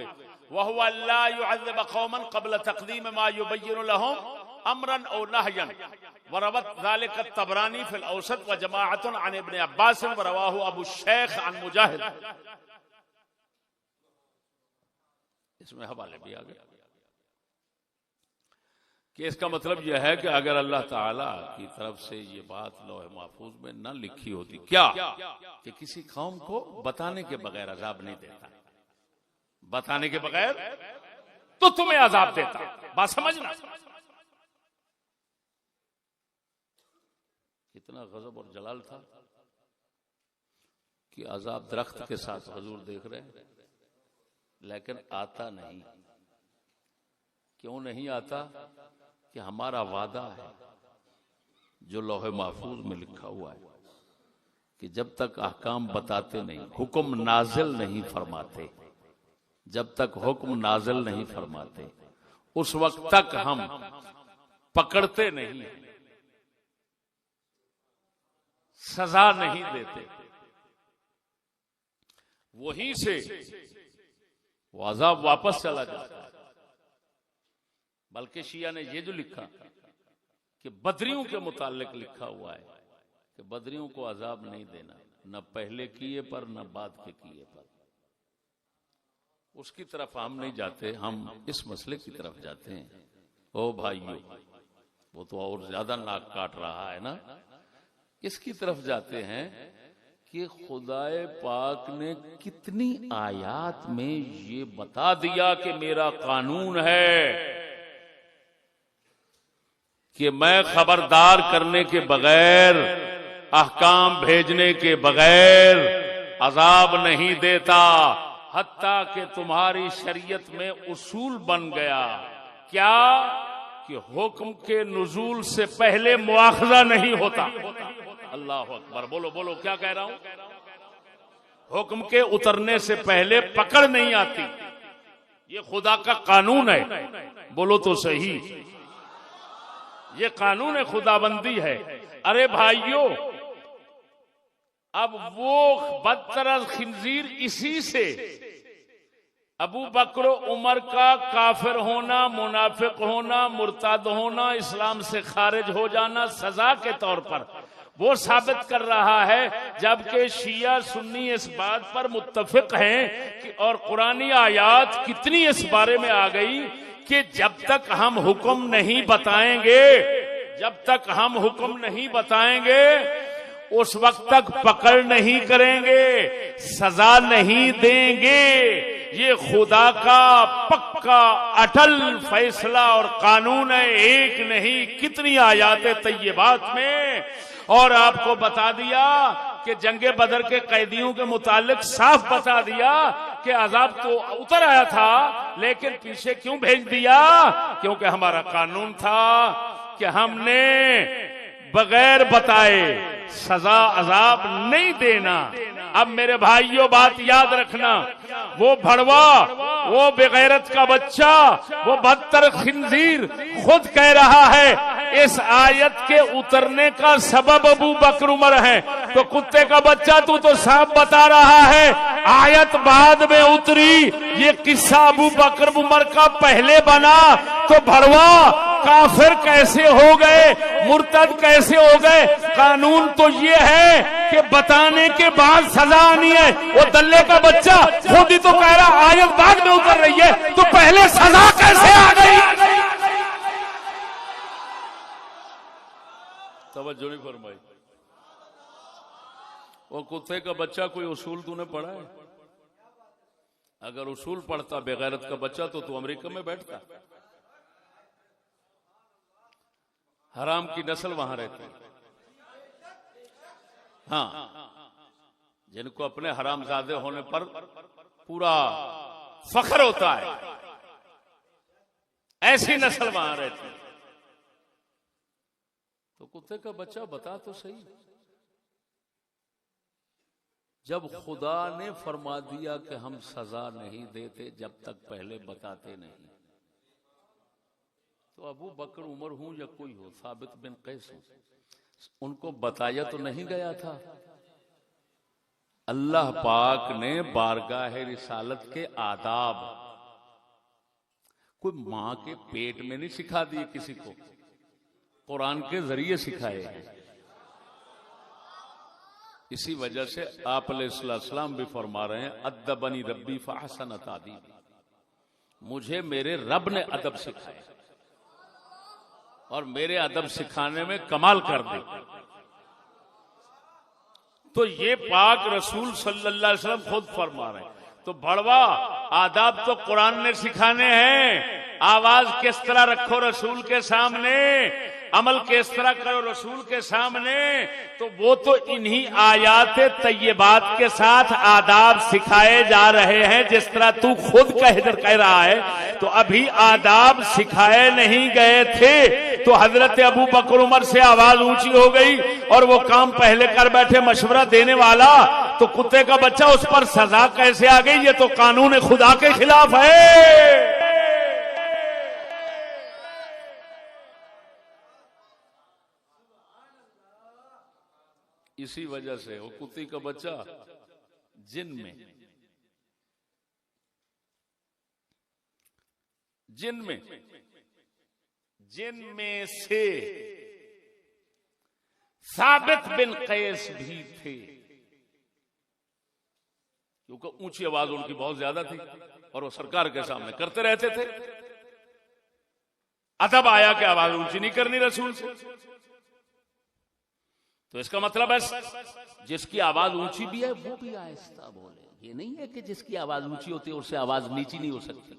व हुवा अल्ला युअज़्ज़िब क़ौमन क़ब्ल तक़दीम मा युबय्यिनु लहुम अमरन औ नहयन व रवत ज़ालिक तबरानी फिल औसत व जमाअतुन अन इब्न अब्बास व रवाहु अबू शेख अन मुजाहिद। इसमें हवाले भी आ गए कि इसका मतलब यह है कि अगर अल्लाह ताला की तरफ से ये बात लौह महफूज में न लिखी होती, क्या कि किसी कौम को बताने के बगैर अजाब नहीं देता, बताने के बगैर तो तुम्हें अजाब देता। बात समझना। कितना गजब और जलाल था कि अजाब दरख्त के साथ हुजूर देख रहे हैं, लेकिन आता नहीं। क्यों नहीं आता? कि हमारा वादा है जो लौह महफूज में लिखा हुआ है कि जब तक अहकाम बताते नहीं, हुक्म नाजिल नहीं फरमाते, जब तक हुक्म नाजिल नहीं फरमाते उस वक्त तक हम पकड़ते नहीं, सजा नहीं देते। वहीं से वो अजाब वापस चला जाता है। बल्कि शिया ने ये जो लिखा कि बदरियों के मुतालिक लिखा हुआ है कि बदरियों को अजाब नहीं देना, न पहले किए पर न बाद के किए पर। उसकी तरफ हम नहीं जाते, हम इस मसले की तरफ जाते हैं। ओ भाइयों, वो तो और ज्यादा नाक काट रहा है ना। इसकी तरफ जाते हैं कि खुदाए पाक ने कितनी आयात में ये बता दिया कि मेरा कानून है कि मैं खबरदार करने के बगैर, अहकाम भेजने के बगैर अजाब नहीं देता। हत्ता कि तुम्हारी शरीयत में उसूल बन गया क्या कि हुक्म के नुजूल से पहले मुआखजा नहीं होता। अल्लाह अकबर। बोलो बोलो, क्या कह रहा हूं? हुक्म के उतरने से पहले पकड़ नहीं आती। ये खुदा का कानून है। बोलो तो सही, ये कानून है, खुदाबंदी है। अरे भाइयों, अब वो बदतरस खिंजीर इसी से अबू बकर उमर का काफिर होना, मुनाफिक होना, मुर्ताद होना, इस्लाम से खारिज हो जाना सजा के तौर पर वो साबित कर रहा है, जबकि शिया सुन्नी इस बात पर मुत्तफिक हैं कि और कुरानी आयात कितनी इस बारे में आ गई कि जब तक हम हुक्म नहीं बताएंगे, जब तक हम हुक्म नहीं बताएंगे उस वक्त तक पकड़ नहीं करेंगे, सजा नहीं देंगे। ये खुदा का पक्का अटल फैसला और कानून है। एक नहीं कितनी आयातें तय्यबात में। और आपको बता दिया कि जंगे बदर के कैदियों के मुतालिक साफ बता दिया कि अजाब तो उतर आया था, लेकिन पीछे क्यों भेज दिया? क्योंकि हमारा कानून था कि हमने बगैर बताए सजा अजाब नहीं देना। अब मेरे भाइयों बात याद रखना, वो भड़वा, वो बेगैरत का बच्चा, वो बदतर खिंजीर खुद कह रहा है इस आयत के उतरने का सबब अबू बकर उमर है। तो कुत्ते का बच्चा तू तो साफ बता रहा है आयत बाद में उतरी, ये किस्सा अबू बकर उमर का पहले बना। तो भड़वा काफिर कैसे हो गए, मुर्तद कैसे हो गए? कानून तो ये है कि बताने के बाद सजा आनी है। वो दल्ले का बच्चा खुद ही तो कह रहा आयत बाद में उतर रही है, तो पहले सजा कैसे आ गई? तवज्जो नहीं फरमाई। वो कुत्ते का बच्चा कोई उसूल तूने पढ़ा है? अगर उसूल पढ़ता बेगैरत का बच्चा तो तू अमेरिका में बैठता। हराम की नस्ल वहां रहती है। हाँ, जिनको अपने हरामजादे होने पर पूरा फख्र होता है, ऐसी नस्ल वहां रहती है। तो कुत्ते का बच्चा बता तो सही, जब खुदा ने फरमा दिया कि हम सजा नहीं देते जब तक पहले बताते नहीं, तो अबू बकर उमर हूं या कोई हो, साबित बिन कैस हो, उनको बताया तो नहीं गया था। अल्लाह पाक ने बारगाह रिसालत के आदाब कोई मां के पेट में नहीं सिखा दिए किसी को, कुरान के जरिए सिखाए हैं। इसी वजह से आप अलैहिस्सलाम भी फरमा रहे हैं अद्दबनी रब्बी फअहसन तादीबी, मुझे मेरे रब ने अदब सिखाया और मेरे अदब सिखाने में कमाल कर दी। तो ये पाक रसूल सल्लल्लाहु अलैहि वसल्लम खुद फरमा रहे हैं। तो भड़वा आदाब तो कुरान ने सिखाने हैं। आवाज किस तरह रखो रसूल के सामने, अमल किस तरह करो रसूल के सामने, तो वो तो इन्हीं आयात तय्यबात के साथ आदाब सिखाए जा रहे हैं। जिस तरह तू खुद कह रहा है, तो अभी आदाब सिखाए नहीं गए थे तो हजरत अबू बकर उमर से आवाज ऊंची हो गई और वो काम पहले कर बैठे मशवरा देने वाला। तो कुत्ते का बच्चा उस पर सजा कैसे आ गई? ये तो कानून खुदा के खिलाफ है। इसी वजह से वो कुत्ती का बच्चा जिन में से साबित बिन कैस भी थे, क्योंकि ऊंची आवाज उनकी बहुत ज्यादा थी और वो सरकार के सामने करते रहते थे। अदब आया कि आवाज ऊंची नहीं करनी रसूल से। तो इसका मतलब है जिसकी आवाज ऊंची भी है वो भी आहिस्ता बोले। ये नहीं है कि जिसकी आवाज ऊंची होती है उससे आवाज नीची नहीं हो सकती।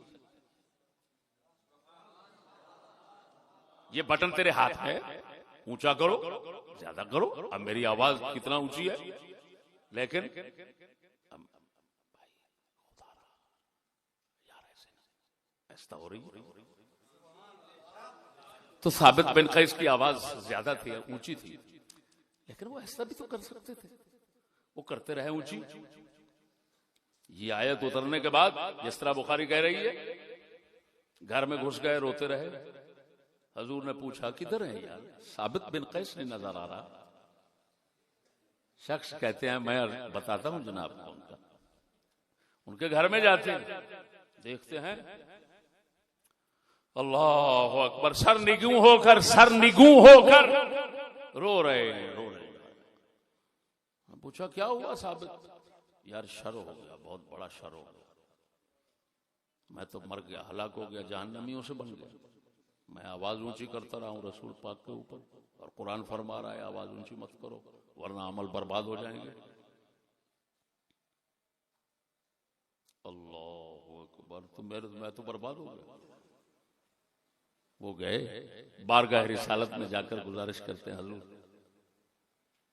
ये बटन तेरे हाथ में, ऊंचा करो, ज्यादा करो। अब मेरी आवाज कितना ऊंची है, लेकिन ऐसा हो रही है। तो साबित बिन कैस की आवाज ज्यादा थी, ऊंची थी, लेकिन वो ऐसा भी तो कर सकते थे। वो करते रहे ऊंची। ये आयत उतरने के बाद जिस तरह बुखारी कह रही है, घर में घुस गए, रोते रहे। हजूर ने पूछा किधर है यार? साबित बिन कैस नहीं नजर आ रहा। शख्स कहते हैं मैं बताता हूं जनाब को। उनके घर में जाते हैं, देखते हैं अल्लाह अकबर, सर निगू होकर रो रहे हैं। पूछा क्या हुआ साबित? यार शर हो गया, बहुत बड़ा शर हो गया। मैं तो मर गया, हलाक हो गया, जहन्नमियों से बन गया। मैं आवाज ऊंची करता रहा हूं रसूल पाक के ऊपर, और कुरान फरमा रहा है आवाज ऊंची मत करो वरना अमल बर्बाद हो जाएंगे। अल्लाह अकबर। तो मैं तो बर्बाद हो गया। वो गए बारगाह रिसालत में जाकर गुजारिश करते हैं हजूर,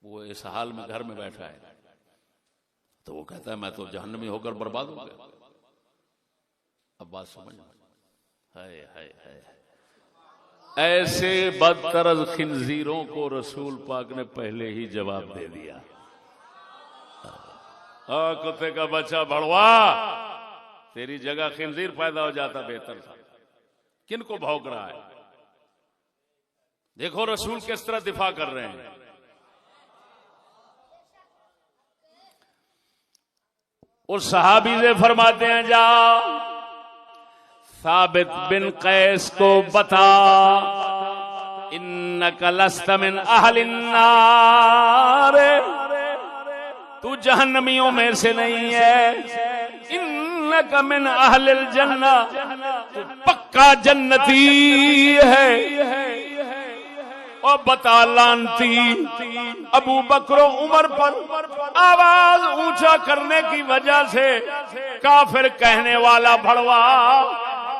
वो इस हाल में घर में बैठा है, तो वो कहता है मैं तो जहन्नमी होकर बर्बाद हो गया। अब बात समझ में, हाय हाय हाय, ऐसे बदतरज खिंजीरों को रसूल पाक ने पहले ही जवाब दे दिया। कुत्ते का बच्चा भड़वा, तेरी जगह खिंजीर पैदा हो जाता बेहतर था। किन को भौंक रहा है? देखो रसूल किस तरह दिफा कर रहे हैं। उस सहाबी से फरमाते हैं जा साबित बिन कैस को बता, इन्नका लस्त मिन अहलिन नार, तू जहन्नमियों में से नहीं है। इन्नका मिन अहलिल जन्ना, तू पक्का जन्नती है। और बता लानती अबू बकर उमर पर आवाज ऊंचा करने की वजह से काफिर कहने वाला भड़वा,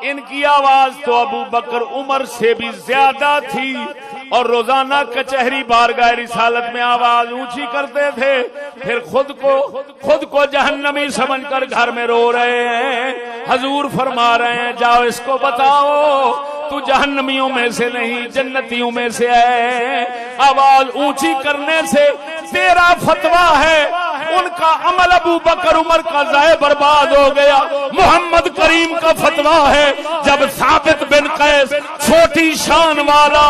इनकी आवाज तो अबू बकर उमर से भी ज्यादा थी और रोजाना कचहरी बारगाह रिसालत में आवाज ऊंची करते थे, फिर खुद को जहन्नमी समझकर घर में रो रहे हैं। हजूर फरमा रहे हैं जाओ इसको बताओ तू जहन्नमियों में से नहीं जन्नतियों में से है। आवाज ऊंची करने से तेरा फतवा है, उनका अमल अबू बकर उमर का जाए बर्बाद हो गया। मोहम्मद करीम का फतवा है जब साबित बिन कैस छोटी शान वाला,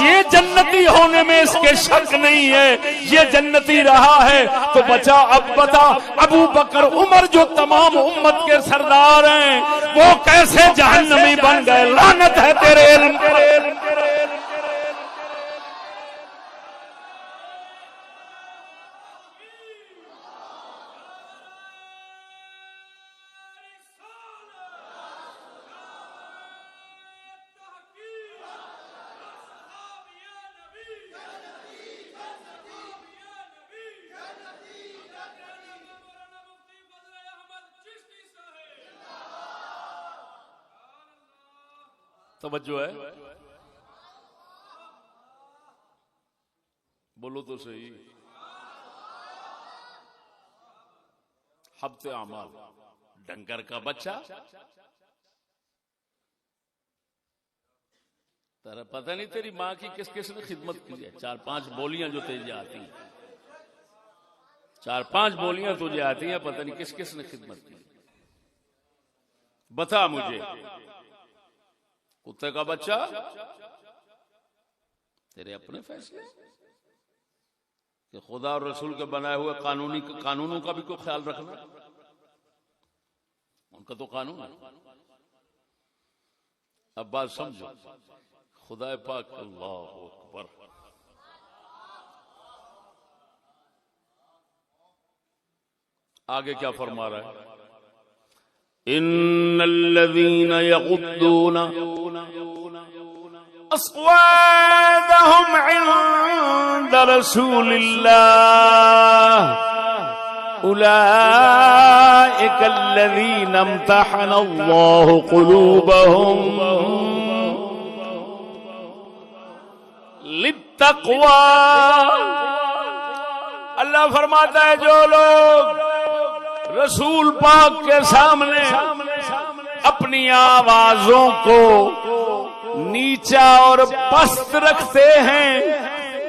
ये जन्नती होने में इसके शक नहीं है, ये जन्नती रहा है, तो बचा अब बता अबू बकर उमर जो तमाम उम्मत के सरदार हैं वो कैसे जहन्नमी बन गए? लानत है तेरे इल्म पर। तवज्जो है, बोलो तो सही। हफ्ते अमाल डंगर का बच्चा, तेरा पता नहीं तेरी माँ की किस किस ने खिदमत की है। 4-5 बोलियां जो तुझे आती हैं, 4-5 बोलियां तुझे आती हैं, पता नहीं किस किस ने खिदमत की। बता मुझे, कुत्ते का बच्चा, तेरे अपने फैसले कि खुदा और रसूल के बनाए हुए कानूनों का भी कोई ख्याल रखना, उनका तो कानून है। अब बात समझो, खुदा पाक अल्लाह अकबर, आगे क्या फरमा रहा है? इन्नल्लज़ीन यग़ुद्दूना अस्वादहुम इंद रसूलिल्लाह उलाइकल्लज़ीना इम्तहनल्लाहु क़ुलूबहुम लित्तक़वा। अल्लाह फरमाता है जो लोग रसूल पाक के सामने अपनी आवाजों को नीचा और पस्त रखते हैं,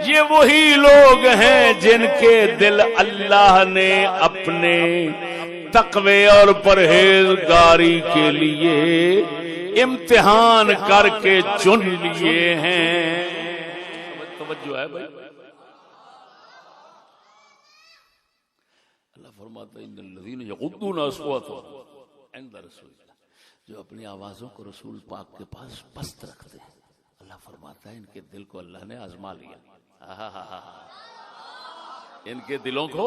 ये वही लोग हैं जिनके दिल अल्लाह ने अपने तक़वे और परहेजगारी के लिए इम्तिहान करके चुन लिए हैं। तवज्जो है भाई। जो अपनी आवाजों को रसूल पाक के पास पस्त रखते हैं, अल्लाह फरमाता है इनके दिल को अल्लाह ने आजमा लिया। इनके दिलों को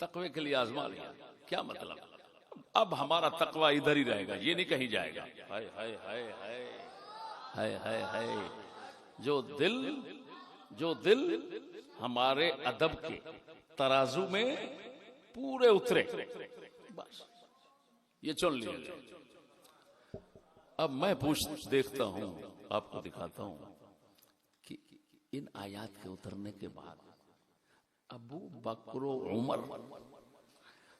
तकवे के लिए आजमा लिया। क्या मतलब? अब हमारा तकवा इधर ही रहेगा, ये नहीं कहीं जाएगा। हाय हाय हाय हाय, है जो दिल हमारे अदब के तराजू में पूरे उतरे, बस ये चुन लिया। अब मैं देखता हूं, आपको दिखाता हूं कि इन आयात के उतरने के बाद अबू बकर उमर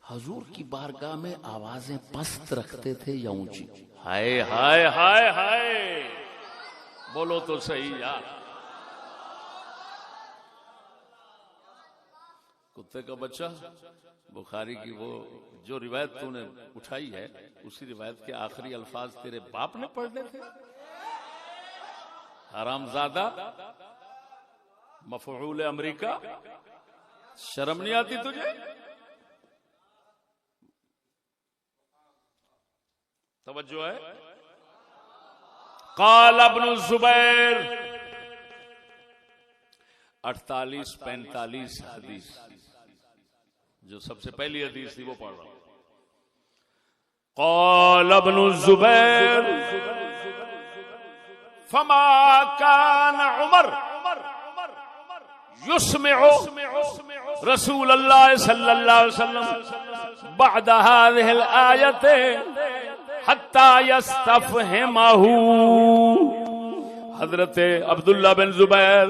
हजूर की बारगाह में आवाजें पस्त रखते थे या ऊंची? हाय हाय हाय हाय, बोलो तो सही यार। कुत्ते का बच्चा, बुखारी की वो जो रिवायत तूने उठाई है, उसी रिवायत के आखिरी अल्फाज तेरे बाप ने पढ़ने थे? हरामजादा, मफऊल अमरीका, शर्म नहीं आती तुझे? तवज्जो है। काल इब्न जुबैर 48-45 हदीस, जो सबसे पहली हदीस थी वो पढ़ रहा हूं। काल इब्न जुबैर फमा कान उमर युस्मिउ रसूलुल्लाह सल्लल्लाहु अलैहि वसल्लम बअद हाज़िहिल आयत हत्ता यस्तफहिमहू। हजरत अब्दुल्ला बिन जुबैर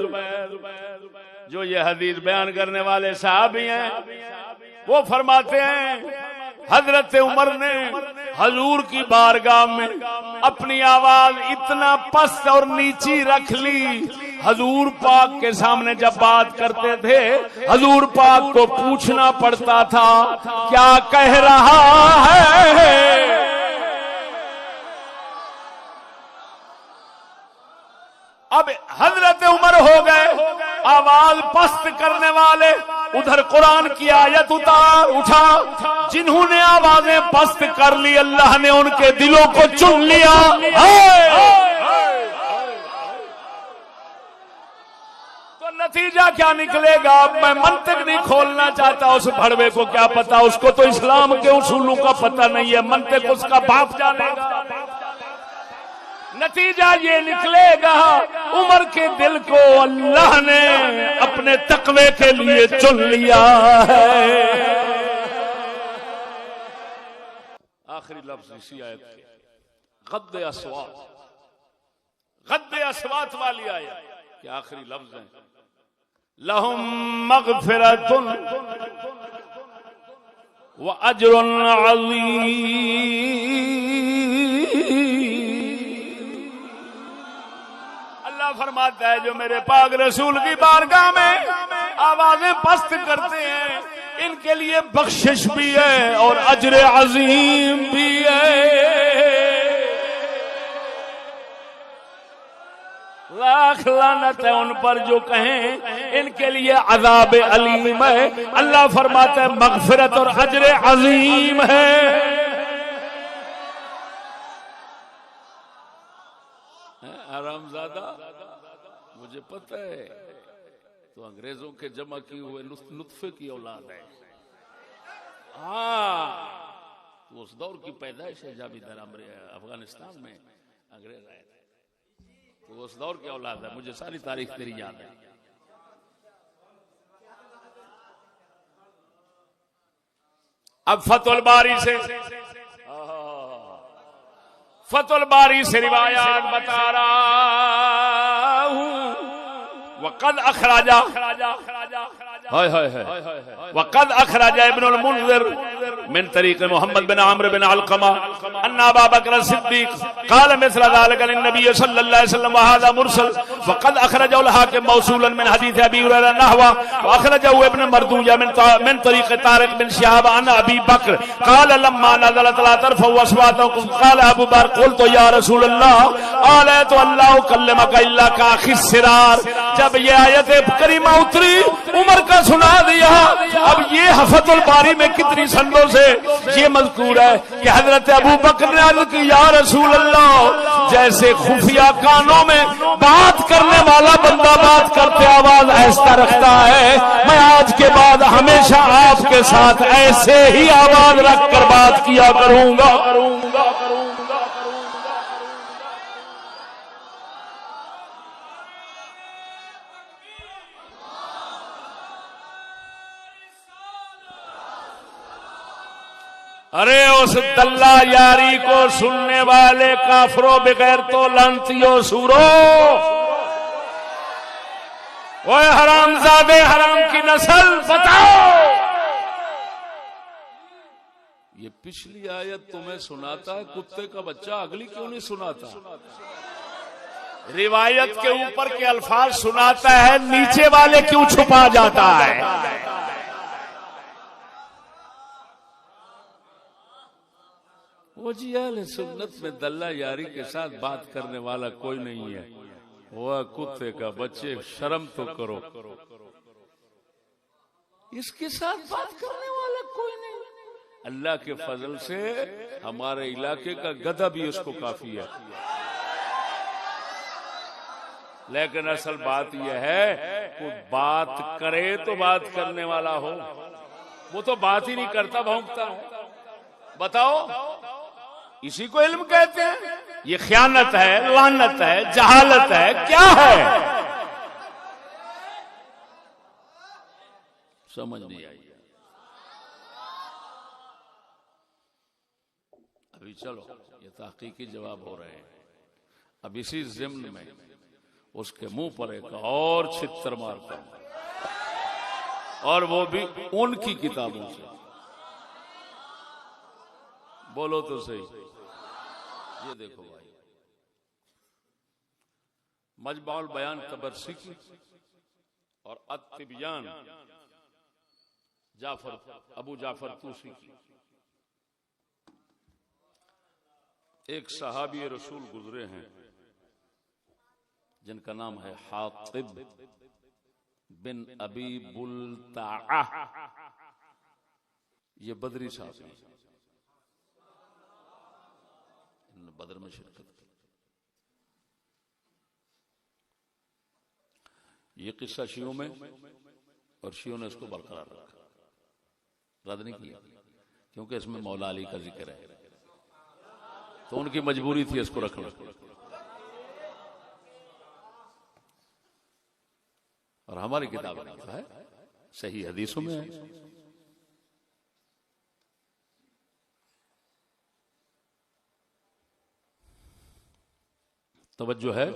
जो ये हदीस बयान करने वाले साहबी हैं, वो फरमाते हैं हजरत उमर ने हजूर की बारगाह में अपनी आवाज इतना पस्त और नीची रख ली, हजूर पाक के सामने जब बात करते थे हजूर पाक को पूछना पड़ता था क्या कह रहा है। अब हजरत उमर हो गए आवाज पस्त करने वाले, उधर कुरान की आयत उठा, जिन्होंने आवाजें पस्त कर ली अल्लाह ने उनके दिलों को चुन लिया। तो नतीजा क्या निकलेगा? मैं मंतिक नहीं खोलना चाहता, उस भड़वे को क्या पता, उसको तो इस्लाम के उसूलों का पता नहीं है, मंतिक उसका बाप जानेगा। नतीजा ये निकलेगा उमर के दिल को अल्लाह ने अपने तकवे के लिए चुन लिया है। आखिरी लफ्ज इसी आयत के, गद्दे अस्वात वाली आयत के आखिरी लफ्ज है, लहुम मगफिरतुन व अजरुन अज़ीम। फरमाता है जो मेरे पाक रसूल की बारगाह में आवाजें पस्त करते हैं, इनके लिए बख्शिश भी है और अजर अजीम भी है। लाख लानत है उन पर जो कहें इनके लिए अज़ाब अलीम है। अल्लाह फरमाता है मगफिरत और अजर अजीम है। हरामजादा, मुझे पता है तो अंग्रेजों के जमा किए हुए नुत्फे की औलाद है। हाँ, तो उस दौर की पैदाइश है जब इधर अफगानिस्तान में अंग्रेज आए थे, तो उस दौर की औलाद है। मुझे सारी तारीख तेरी याद है। अब फतुल बारी से रिवायात बता रहा हूँ। वक़द अखराजा वक़द अखराजा इब्नुल मुनज़िर मिन तरीक़ मोहम्मद बिन आमर बिन अलक़मा अन्ना अबा बकर सिद्दीक़ क़ाल मिस्ल ज़ालिका लिन्नबी सल्लल्लाहु अलैहि वसल्लम व हाज़ा मुरसल वक़द अखरजहु हाकिम मौसूलन मिन हदीस अबी हुरैरा नहवा व अखरजहु इब्न मरदूजा मिन तरीक़ तारिक़ बिन शिहाब अन अबी बकर क़ाल लम्मा नज़लत ला तरफ़उ अस्वातकुम क़ाल अबू बकर क़ुल्तु या रसूलल्लाह क़ाल तो अल्लाह कल्लमका इल्ला का खिस्सिरार। जब ये आयत करीमा उतरी उमर का सुना दिया। अब ये हफ़तुल बारी में कितनी संदों से ये मज़कूर है कि हजरत अबू बकर ने अर्ज़ की या रसूल अल्लाह, जैसे खुफिया कानों में बात करने वाला बंदा बात करते आवाज ऐसा रखता है, मैं आज के बाद हमेशा आपके साथ ऐसे ही आवाज रखकर बात किया करूंगा। अरे उस दल्ला यारी को सुनने वाले काफरों बगैर तो लानतियों सूरो, ओए हरामजादे हराम की नस्ल बताओ। ये पिछली आयत तुम्हें सुनाता है कुत्ते का बच्चा, अगली क्यों नहीं सुनाता? रिवायत के ऊपर के अल्फाज सुनाता है, नीचे वाले क्यों छुपा जाता है? वो जी अहले सुन्नत में दल्ला यारी के साथ बात करने वाला कोई नहीं है। वह कुत्ते का बच्चे, शर्म तो करो, इसके साथ बात करने वाला कोई नहीं। अल्लाह के फजल से हमारे इलाके का गधा भी उसको काफी है। लेकिन असल बात यह है कोई बात करे तो बात करने वाला हो, वो तो बात ही नहीं करता, भौंकता है। बताओ, इसी को इल्म कहते हैं? ये ख़यानत है, लानत है, जहालत है, क्या है? समझ नहीं आई। अभी चलो, ये तहकीकी जवाब हो रहे हैं। अब इसी ज़िम्न में उसके मुंह पर एक और छित्तर मारता हूं, और वो भी उनकी किताबों से। बोलो तो सही। ये देखो भाई, मजबाउल बयान तबरसी की और अत-तिबयान अबू जाफर तूसी की। एक सहाबी रसूल गुजरे हैं जिनका नाम है हातिब बिन अबी बुल्ताआ। ये बदरी साहब हैं, इन्होंने बदर में शिरकत की। ये किस्सा शियों में, और शियों ने इसको बरकरार रखा, रद्द नहीं किया, क्योंकि इसमें मौला अली का जिक्र है, तो उनकी मजबूरी थी इसको रखना। और हमारी किताब में लिखा है, सही हदीसों में है। तवज्जो है।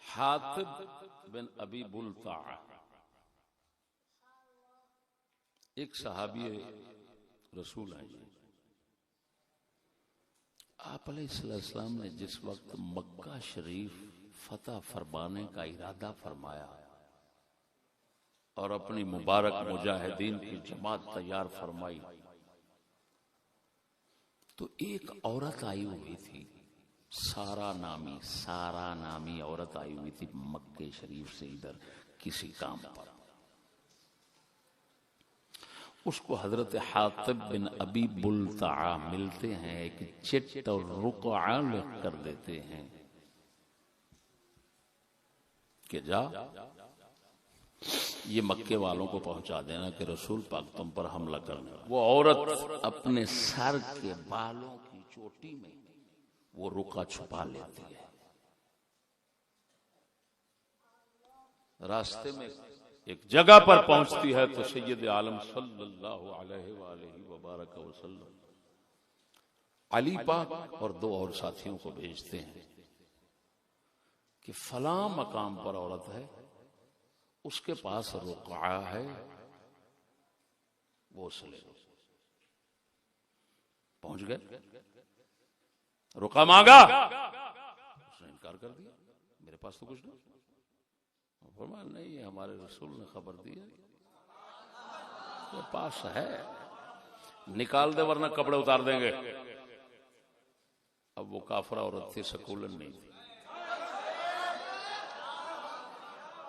हातिब बिन अबी बुल्ताआ एक सहाबी रसूल हैं। आप अलैहिस्सलाम ने जिस वक्त मक्का शरीफ फतह फरमाने का इरादा फरमाया और अपनी मुबारक मुजाहिदीन की जमात तैयार फरमाई, तो एक औरत आई हुई थी, सारा नामी औरत आई हुई थी मक्के शरीफ से इधर किसी काम पर। उसको हजरत हातिब बिन अबी बुल्ताआ मिलते हैं, एक चिट और रुक़आ लिख कर देते हैं कि जा ये मक्के वालों को पहुंचा देना कि रसूल पाक तुम पर हमला करने। वो औरत अपने सर के बालों की चोटी में वो रुका छुपा लेती है। रास्ते में एक जगह पर पहुंचती है तो सैयद आलम सल्लल्लाहु अलैहि वबारक वसल्लम अली पाक और दो और साथियों को भेजते हैं कि फला मकाम पर औरत है, उसके पास रुक़आ है, वो उसे ले लो। पहुंच गए, रुक़आ मांगा, उसने इनकार कर दिया, मेरे पास तो कुछ नहीं। फरमाया नहीं, हमारे रसूल ने खबर दी है, तो पास है, निकाल दे वरना कपड़े उतार देंगे। अब वो काफरा औरत थी, सकूलन नहीं थी,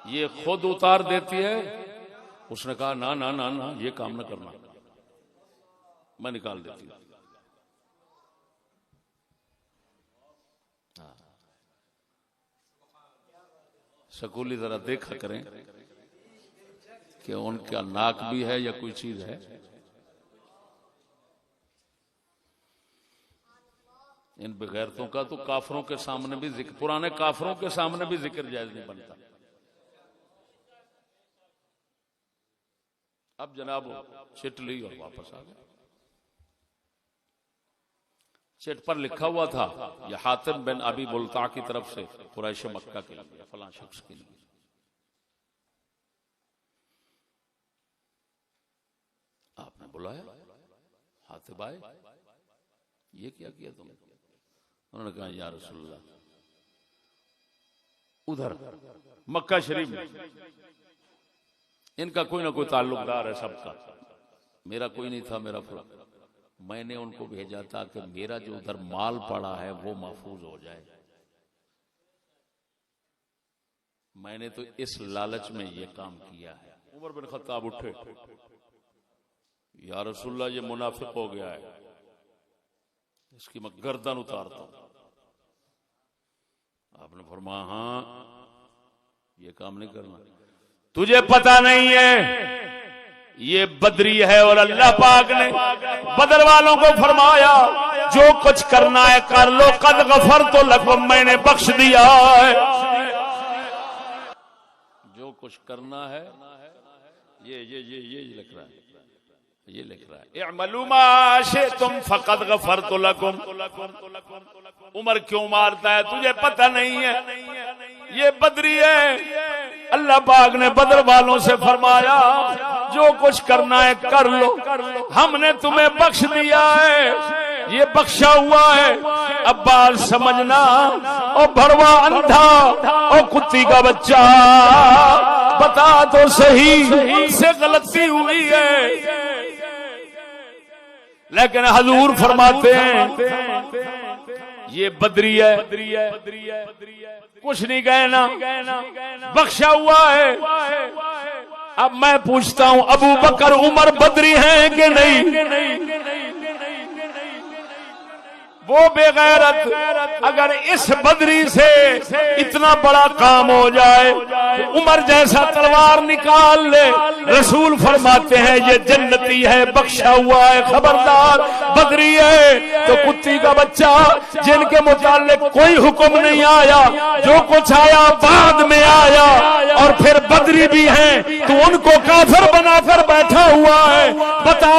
ये खुद उतार देती है। उसने कहा ना ना ना ना, ये काम ना करना, मैं निकाल देती हूं। सकूली जरा देखा करें कि उनका नाक भी है या कोई चीज है। इन बेगैरतों का तो काफरों के सामने भी जिक्र, पुराने काफरों के सामने भी जिक्र जायज नहीं बनता। अब जनाब चिट ली और वापस आ गए। चिट पर लिखा हुआ था यह हातिम बिन अबी बुल्ता की तरफ से कुरैश मक्का के लिए, फलां शख्स के लिए। आपने बुलाया, हातिब आए, ये क्या किया तुमने? उन्होंने कहा या रसूलल्लाह, उधर मक्का शरीफ में इनका कोई ना कोई ताल्लुकदार है सबका, मेरा कोई नहीं था, मेरा फला। मैंने उनको भेजा था कि मेरा जो उधर माल पड़ा है वो महफूज हो जाए। मैंने तो इस लालच में ये काम किया है। उमर बिन खत्ताब उठे, या रसूलल्लाह ये मुनाफिक हो गया है, इसकी मैं गर्दन उतारता हूं। आपने फरमाया हाँ ये काम नहीं करना। तुझे पता नहीं है ये बदरी है और अल्लाह पाक ने बदर वालों को फरमाया जो कुछ करना है कर लो, कद गफर तो लकुम, मैंने बख्श दिया है। जो कुछ करना है ये लिख रहा है, ये लिख रहा है इअमलू मा शिअ्तुम फक़द गफरतु लकुम। उमर क्यों मारता है? तुझे पता नहीं है ये बदरी है। अल्लाह पाक ने बदर वालों से फरमाया जो कुछ करना है कर लो, हमने तुम्हें बख्श दिया है, ये बख्शा हुआ है। अब बात समझना, और भड़वा अंधा और कुत्ती का बच्चा, बता तो सही से गलती हुई है। लेकिन हजूर फरमाते हैं ये बदरी है, कुछ नहीं कहना, बख्शा हुआ है। अब मैं पूछता हूं अबू बकर उमर बदरी हैं कि नहीं? वो बेगैरत अगर इस बदरी से इतना बड़ा काम हो जाए तो उमर जैसा तलवार निकाल ले। रसूल फरमाते हैं ये जन्नती है, बख्शा हुआ है, खबरदार बदरी है। तो कुत्ती का बच्चा जिनके मुताल्लिक कोई हुक्म नहीं आया, जो कुछ आया बाद में आया, और फिर बदरी भी हैं तो उनको काफिर बनाकर बैठा हुआ है। बता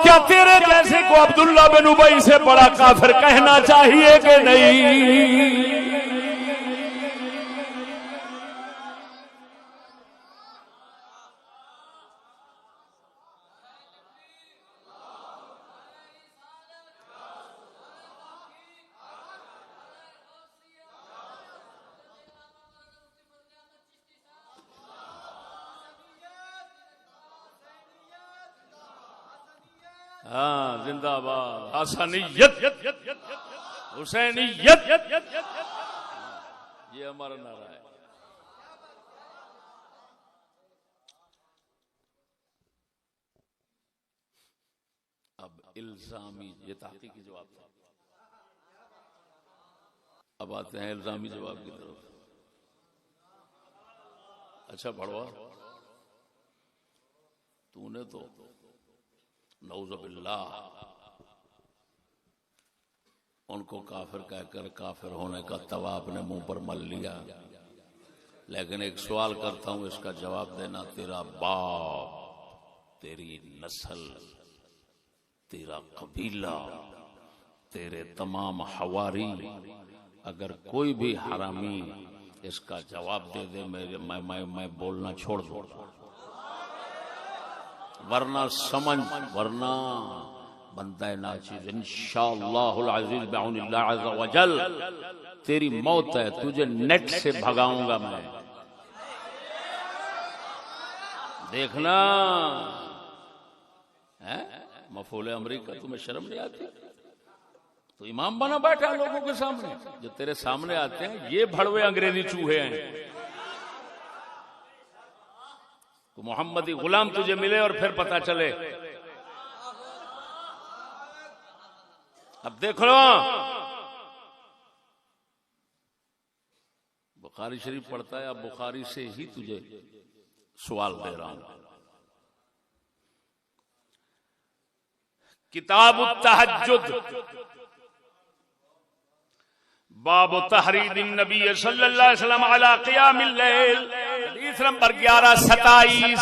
क्या तेरे जैसे को अब्दुल्ला बिन उबई से बड़ा काफिर कहना चाहिए कि नहीं? हाँ जिंदाबाद हसनियत हुसैनियत, ये हमारा नारा है। अब इल्जामी, ये तहकीकी जवाब था। अब आते हैं इल्जामी जवाब की तरफ। अच्छा भड़वा, तूने तो नऊज़ुबिल्लाह उनको काफिर कहकर काफिर होने का तवा अपने मुंह पर मल लिया। लेकिन एक सवाल करता हूं, इसका जवाब देना। तेरा बाप, तेरी नस्ल, तेरा कबीला, तेरे तमाम हवारी, अगर कोई भी हरामी इसका जवाब दे दे मैं बोलना छोड़ दूंगा, वरना समझ, वरना बनता है नाचीज। इंशाअल्लाहुल अज़ीज़ बिअज़्निल्लाह अज़्ज़ा वजल तेरी मौत है, तुझे नेट से भगाऊंगा मैं, देखना है। मफूल अमरीका, तुम्हें शर्म नहीं आती? तो इमाम बना बैठा लोगों के सामने, जो तेरे सामने आते हैं ये भड़वे अंग्रेजी चूहे हैं। तो मोहम्मदी गुलाम तुझे मिले और फिर पता चले। अब देख लो, बुखारी शरीफ पढ़ता है, अब बुखारी से ही तुझे सवाल दे रहा हूं। किताब तहज्जुद, बाब तहरीद नबी सल्लल्लाहु अलैहि वसल्लम अला क़ियामिल लैल, हदीस नंबर 1127।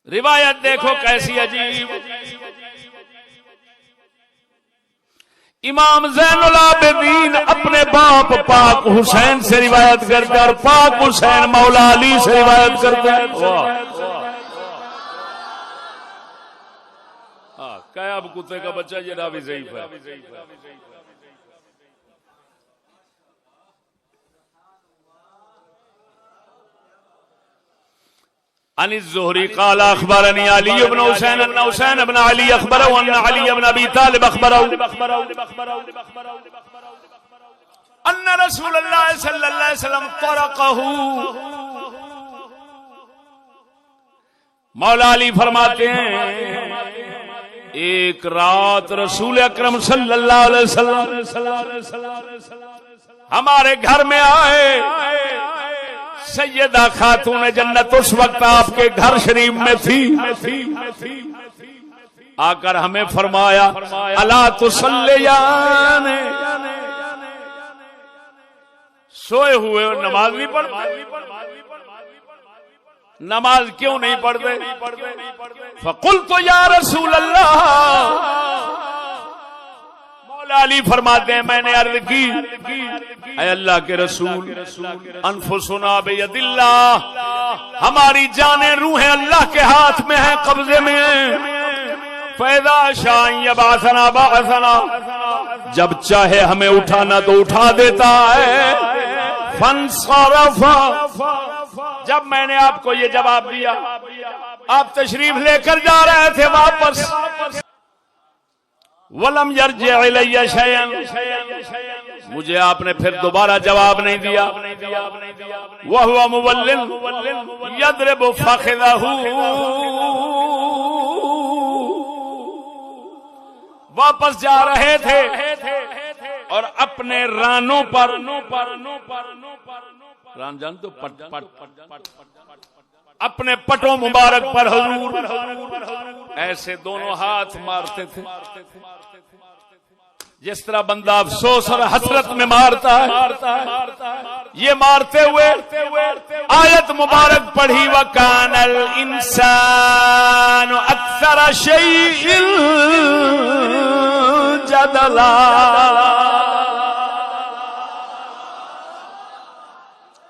रिवायत देखो कैसी अजीब। इमाम ज़ैनुल आबिदीन अपने बाप पाक हुसैन से रिवायत करते और पाक हुसैन मौला अली से रिवायत करते हैं। क्या अब कुत्ते का बच्चा ये रावी ज़ईफ़ है। अनिस ज़ुहरी क़ाल अख़बरनी अली इब्न हुसैन अन्ना हुसैन इब्न अली अख़बरहु अन्ना अली इब्न अबी तालिब अख़बरहु अन्ना रसूलुल्लाह सल्लल्लाहु अलैहि वसल्लम तरक़हु। मौला अली फरमाते हैं एक रात रसूल अकरम सल्लल्लाहु अलैहि वसल्लम हमारे घर में आए। सैयदा खातून जन्नत उस वक्त आपके घर शरीफ में थी। आकर हमें फरमाया अला तुसल्लियान, सोए हुए नमाज नहीं पढ़ते, नमाज क्यों नहीं पढ़ते? फकुल्तु या रसूल अल्लाह, अली फरमाते हैं मैंने अर्ज की ऐ अल्लाह के रसूल अनफुसुना बियदिल्लाह, हमारी जानें रूहें अल्लाह के हाथ में है, कब्जे में है। फैदा शान यबासना बासना, जब चाहे हमें उठाना तो उठा देता है। फनसरफा, जब मैंने आपको ये जवाब दिया आप तशरीफ लेकर जा रहे थे वापस। वलम यरजि इलैया शैअन, मुझे आपने फिर दोबारा जवाब नहीं दिया। वह हुआ मुवल्लिन यदरिबु फखिदहु, वापस जा रहे थे और अपने रानों पर, रान जान तो पट, अपने पटों मुबारक पर हुजूर ऐसे दोनों हाथ मारते थे जिस तरह बंदा अफसोस और हसरत में मारता है। ये मारते हुए आयत मुबारक पढ़ी वकानल इंसान अक्सर शैइन जदला।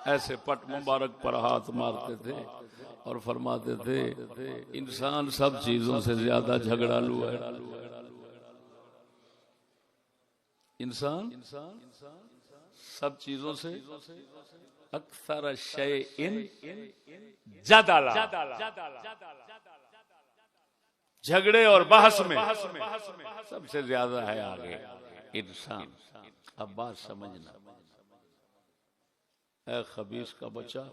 ऐसे पट मुबारक पर हाथ मारते थे और फरमाते थे इंसान सब चीजों से ज्यादा झगड़ालू है। इंसान सब चीजों से अक्सर शैइन जदला, झगड़े और बहस में सबसे ज्यादा है आगे इंसान। अब बात समझना, ऐ खबीस का बच्चा,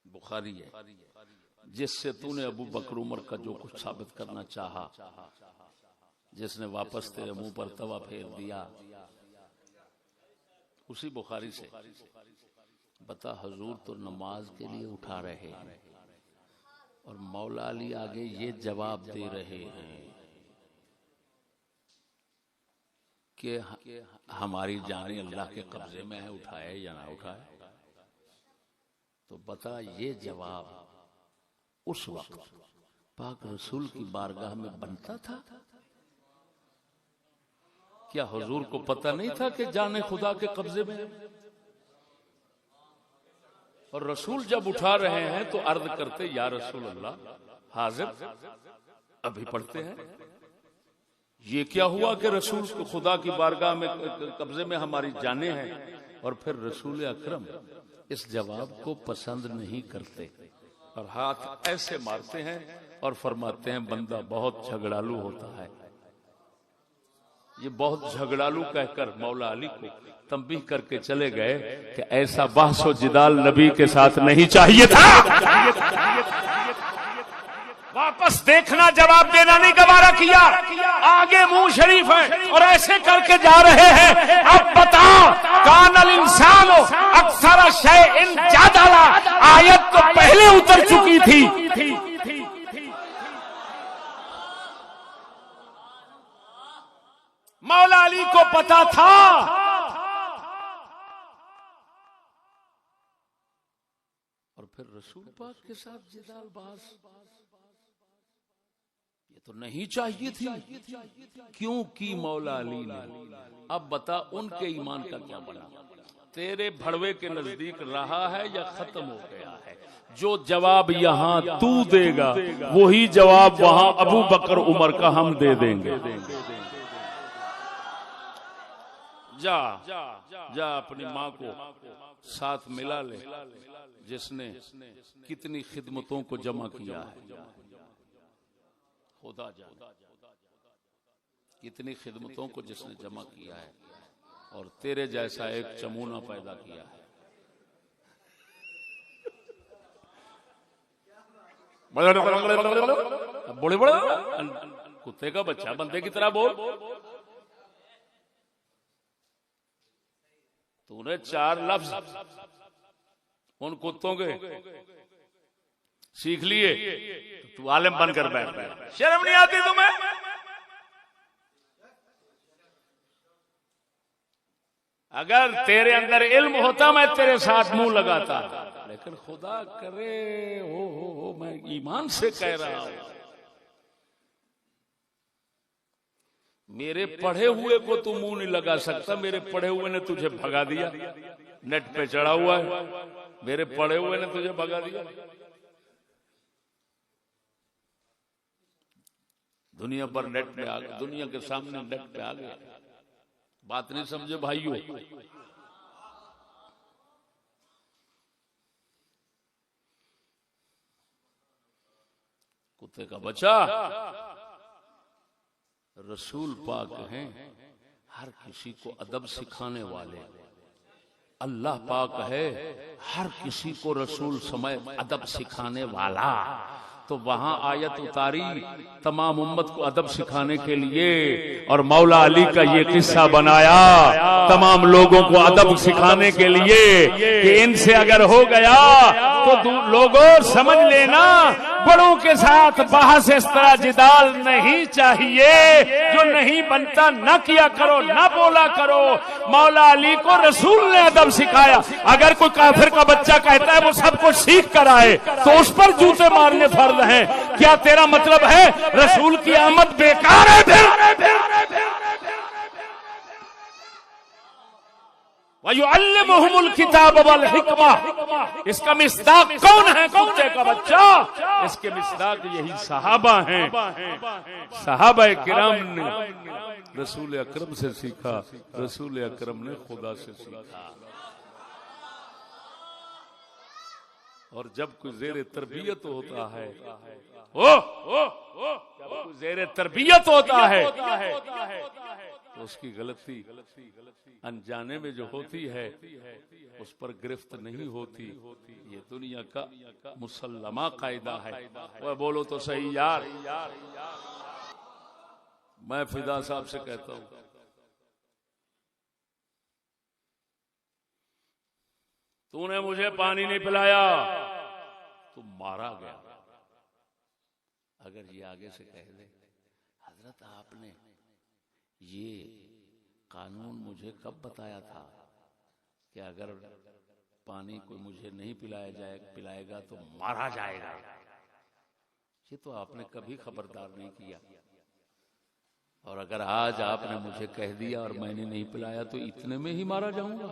बुखारी है, जिससे तूने अबू बकर उमर का जो कुछ साबित करना चाहा, जिसने वापस तेरे मुंह पर तवा फेर दिया, उसी बुखारी से बता हुजूर तो नमाज के लिए उठा रहे हैं और मौला अली आगे ये जवाब दे रहे हैं कि हमारी जान अल्लाह के कब्जे में है, उठाए या ना उठाए। तो बता ये जवाब उस वक्त पाक रसूल की बारगाह में बनता था? क्या हुजूर को पता नहीं था कि जाने खुदा के कब्जे में? और रसूल जब उठा रहे हैं तो अर्ज करते या रसूल अल्लाह हाजिर, अभी पढ़ते हैं। ये क्या हुआ कि रसूल को खुदा की बारगाह में कब्जे में हमारी जाने हैं और फिर रसूल अकरम इस जवाब को पसंद नहीं करते और हाथ ऐसे मारते हैं और फरमाते हैं बंदा बहुत झगड़ालू होता है। ये बहुत झगड़ालू कहकर मौला अली को तंबीह करके चले गए कि ऐसा बहसो जिदाल नबी के साथ नहीं चाहिए था। वापस देखना, जवाब देना नहीं गवारा किया। आगे मुंह शरीफ है और ऐसे करके जा रहे हैं। अब बताओ, कानल इंसान अक्सर शैइन जदला, आयत तो पहले उतर चुकी थी। मौला अली को पता था। और फिर रसूल पाक के साथ जिदाल बहस, ये तो नहीं चाहिए थी। क्यों की मौला अली ने? अब बता उनके ईमान का क्या बना? तेरे भड़वे के नजदीक रहा है या खत्म हो गया है? जो जवाब यहाँ तू देगा वही जवाब वहां अबू बकर उमर का हम दे देंगे। जा जा अपनी माँ को साथ मिला ले जिसने कितनी खिदमतों को जमा किया है। खुदा जाने कितनी खिदमतों को जिसने जमा किया है और तेरे जैसा एक चमूना पैदा किया है। बड़े बड़े कुत्ते का बच्चा बंदे की तरह बोल। तूने 4 लफ्ज उन कुत्तों के सीख लिए तो तू आलिम बनकर बैठ गया। शर्म नहीं आती तुम्हें? अगर तेरे अंदर इल्म होता मैं तेरे साथ मुंह लगाता, लेकिन खुदा करे हो मैं ईमान से कह रहा हूं, मेरे पढ़े हुए को तू मुंह नहीं लगा सकता। मेरे पढ़े हुए ने तुझे भगा दिया, नेट पे चढ़ा हुआ है, मेरे पढ़े हुए ने तुझे भगा दिया। दुनिया पर नेट पे आ गया, दुनिया के सामने नेट पे आ गया। बात नहीं समझे भाइयों? कुत्ते का बच्चा रसूल पाक हैं, हर किसी को अदब सिखाने वाले। अल्लाह पाक है, हर किसी को रसूल समय अदब सिखाने वाला। तो वहां आयत उतारी तमाम उम्मत को अदब सिखाने के लिए, और मौला अली का ये किस्सा बनाया तमाम लोगों को अदब सिखाने के लिए कि इनसे अगर हो गया तो लोगों समझ लेना बड़ों के साथ बहस इस तरह जिदाल नहीं चाहिए। जो नहीं बनता ना किया करो, ना बोला करो। मौला अली को रसूल ने अदब सिखाया। अगर कोई काफिर का बच्चा कहता है वो सब कुछ सीख कर आए तो उस पर जूते मारने फर्ज हैं। क्या तेरा मतलब है रसूल की आमद बेकार है? वयुअल्लिमुहुमुल किताब वल हिकमा, इसका मिस्दाक कौन है? कुत्ते का बच्चा। इसके मिस्दाक यही सहाबा हैं। सहाबाए किराम ने रसूल अकरम से सीखा, रसूल अकरम ने खुदा से सीखा। और जब कोई जेर तरबियत होता है, जब जेर तरबियत होता है तो उसकी गलती अनजाने में जो होती है उस पर गिरफ्त नहीं होती। ये दुनिया का मुसल्लमा कायदा है। वह बोलो तो सही यार। मैं फिदा साहब से कहता हूं, तूने मुझे पानी नहीं पिलाया तो मारा गया। अगर ये आगे से कह दे हजरत आपने ये कानून मुझे कब बताया था कि अगर पानी को मुझे नहीं पिलाएगा तो मारा जाएगा, ये तो आपने कभी खबरदार नहीं किया। और अगर आज आपने मुझे कह दिया और मैंने नहीं पिलाया तो इतने में ही मारा जाऊंगा,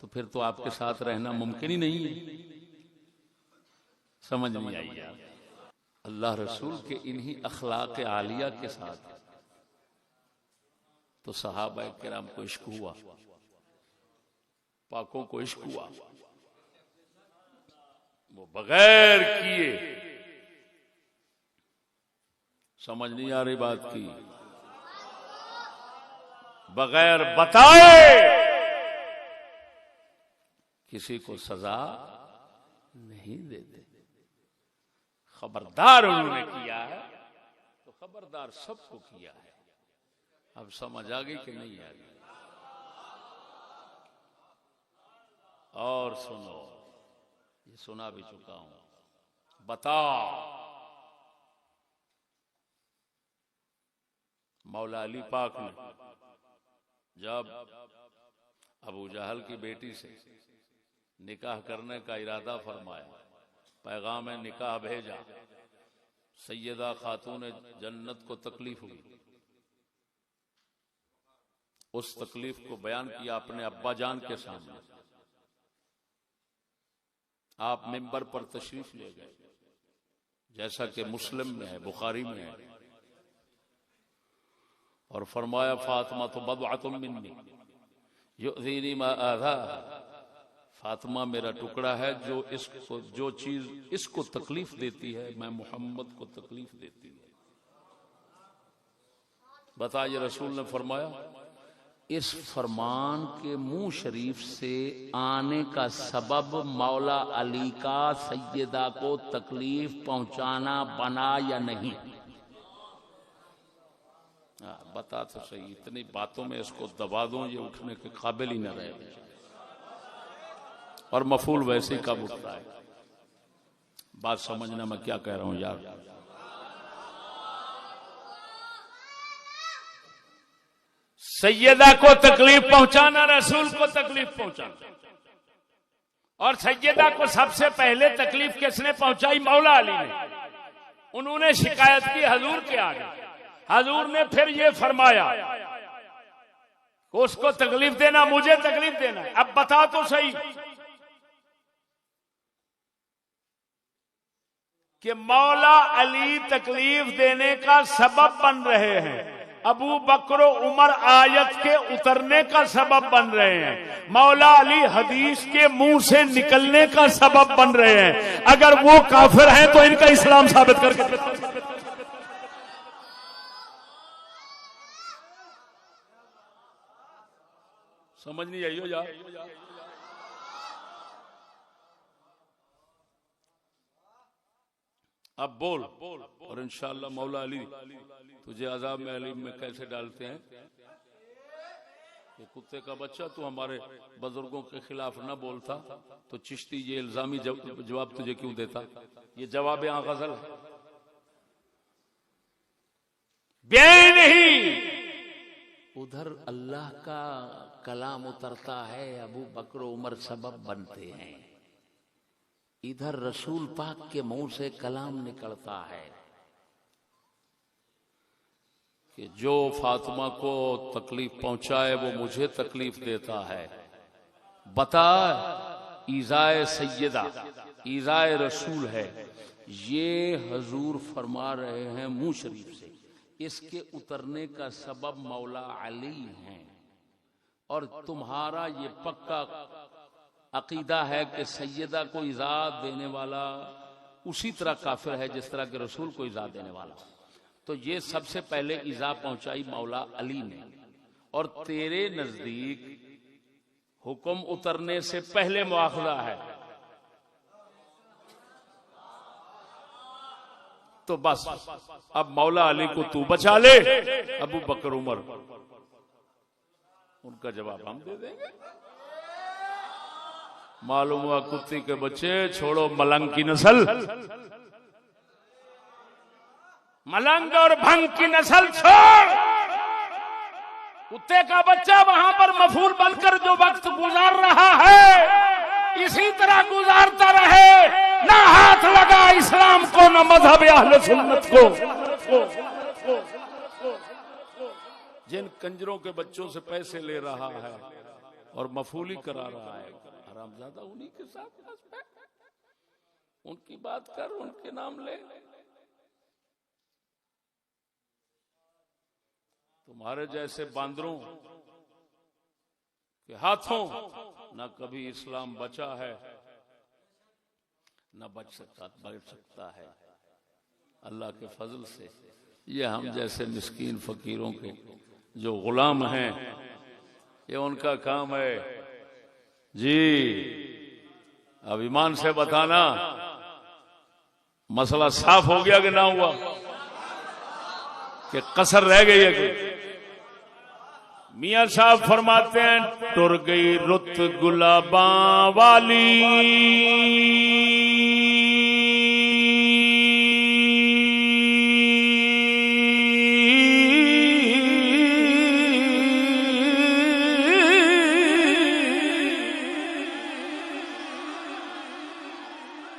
तो फिर तो आपके साथ रहना मुमकिन ही नहीं है। समझ नहीं आई यार। अल्लाह रसूल के इन्हीं अखलाक आलिया के साथ तो सहाबा किराम को इश्क हुआ, पाकों को इश्क हुआ। वो बगैर किए, समझ नहीं आ रही बात की, बगैर बताए किसी को सजा नहीं देते। खबरदार उन्होंने किया है तो खबरदार सबको किया है। अब समझ आ गई कि नहीं आ गई? और सुनो, ये सुना भी चुका हूं। बता, मौला अली पाक ने जब अबू जहल की बेटी से निकाह करने का इरादा फरमाया पैगाम निकाह भेजा, सैयदा खातून जन्नत को तकलीफ हुई, उस तकलीफ को बयान किया अपने अब्बा जान के सामने। आप मिंबर पर तशरीफ ले गए, जैसा कि मुस्लिम में है, बुखारी में है, और फरमाया फातिमा तो बदअतुम मिन्नी युज़ीनी मा आज़ा, फातिमा मेरा टुकड़ा है जो चीज इसको तकलीफ देती है मैं मोहम्मद को तकलीफ देती है। बताइए, रसूल ने फरमाया इस फरमान के मुंह शरीफ से आने का सबब मौला अली का सैयदा को तकलीफ पहुंचाना बना या नहीं? बता तो सही, इतनी बातों में इसको दबा दूं ये उठने के काबिल ही न रहे, और मफूल वैसे ही कब उठता है। बात समझना मैं क्या कह रहा हूं यार। सैयदा को तकलीफ पहुंचाना, रसूल को तकलीफ पहुंचाना, और सैयदा को सबसे पहले तकलीफ किसने पहुंचाई? मौला अली ने। उन्होंने शिकायत की हजूर के आगे, हजूर ने फिर ये फरमाया उसको तकलीफ देना, मुझे तकलीफ देना है। अब बता तो सही कि मौला अली तकलीफ देने का सबब बन रहे हैं, अबू बकर उमर आयत के उतरने का सबब बन रहे हैं, मौला अली हदीस के मुंह से निकलने का सबब बन रहे हैं। अगर वो काफिर हैं तो इनका इस्लाम साबित करके समझ नहीं आई हो यार। अब बोल, और इंशाअल्लाह मौला अली तुझे अजाब में अली में कैसे डालते हैं। ये कुत्ते का बच्चा, तू हमारे बुजुर्गों के खिलाफ न बोलता तो चिश्ती ये इल्जामी जवाब तुझे क्यों देता? ये जवाब यहाँ गजल है, ब्याह नहीं। उधर अल्लाह का कलाम उतरता है, अबू बकर उमर सबब बनते हैं, इधर रसूल पाक के मुंह से कलाम निकलता है कि जो फातिमा को तकलीफ पहुंचाए वो मुझे तकलीफ देता है। बता, ईज़ाए सैयदा ईज़ाए रसूल है, ये हजूर फरमा रहे हैं मुंह शरीफ से। इसके उतरने का सबब मौला अली हैं, और तुम्हारा ये पक्का अकीदा है कि सैयदा को इजाद देने वाला उसी तरह काफिर है जिस तरह के रसूल को इजाद देने वाला। तो ये सबसे पहले इजा पहुंचाई मौला अली ने, और तेरे नजदीक हुक्म उतरने से पहले मुआखजा है। तो बस अब मौला अली को तू बचा ले, अबू बकर उमर उनका जवाब हम दे देंगे। मालूम हुआ कुत्ती के बच्चे, छोड़ो मलंग की नस्ल, मलंग और भंग की नस्ल छोड़। कुत्ते का बच्चा वहां पर मफूल बनकर जो वक्त गुजार रहा है इसी तरह गुजारता रहे, ना हाथ लगा इस्लाम को, ना मजहब अहले सुन्नत को। जिन कंजरों के बच्चों से पैसे ले रहा है और मफूली करा रहा है, हरामजादा उन्हीं के साथ उनकी बात कर, उनके नाम ले। तुम्हारे जैसे बांदरों के हाथों न कभी इस्लाम बचा है न बच सकता है। अल्लाह के फजल से ये हम जैसे मिस्कीन फकीरों के जो गुलाम हैं, ये उनका काम है जी। अब ईमान से बताना मसला साफ हो गया कि ना हुआ, कि कसर रह गई है कि? मियां साहब फरमाते हैं, टुर गई रुत गुलाबा वाली,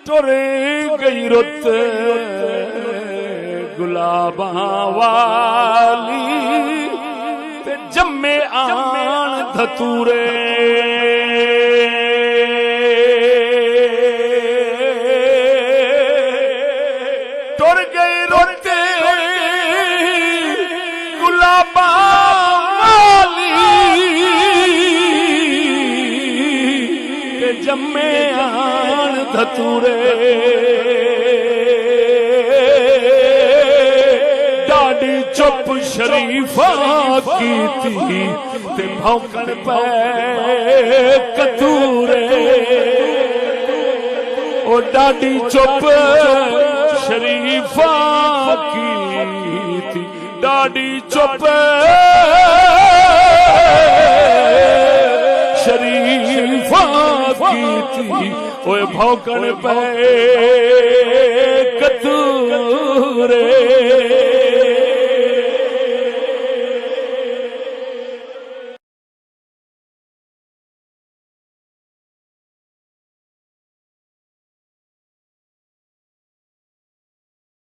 टुर रुत गुलाबां वाली ते जम्मे आन धतूरे टुर गई रुत गुलाबां वाली ते जम्मे आन धतूरे चुप शरीफा की थी ते भौंकण पे कतूरे ओ डाडी चुप शरीफा की थी डाडी चुप शरीफा की थी ओए भौंकण पे कतूरे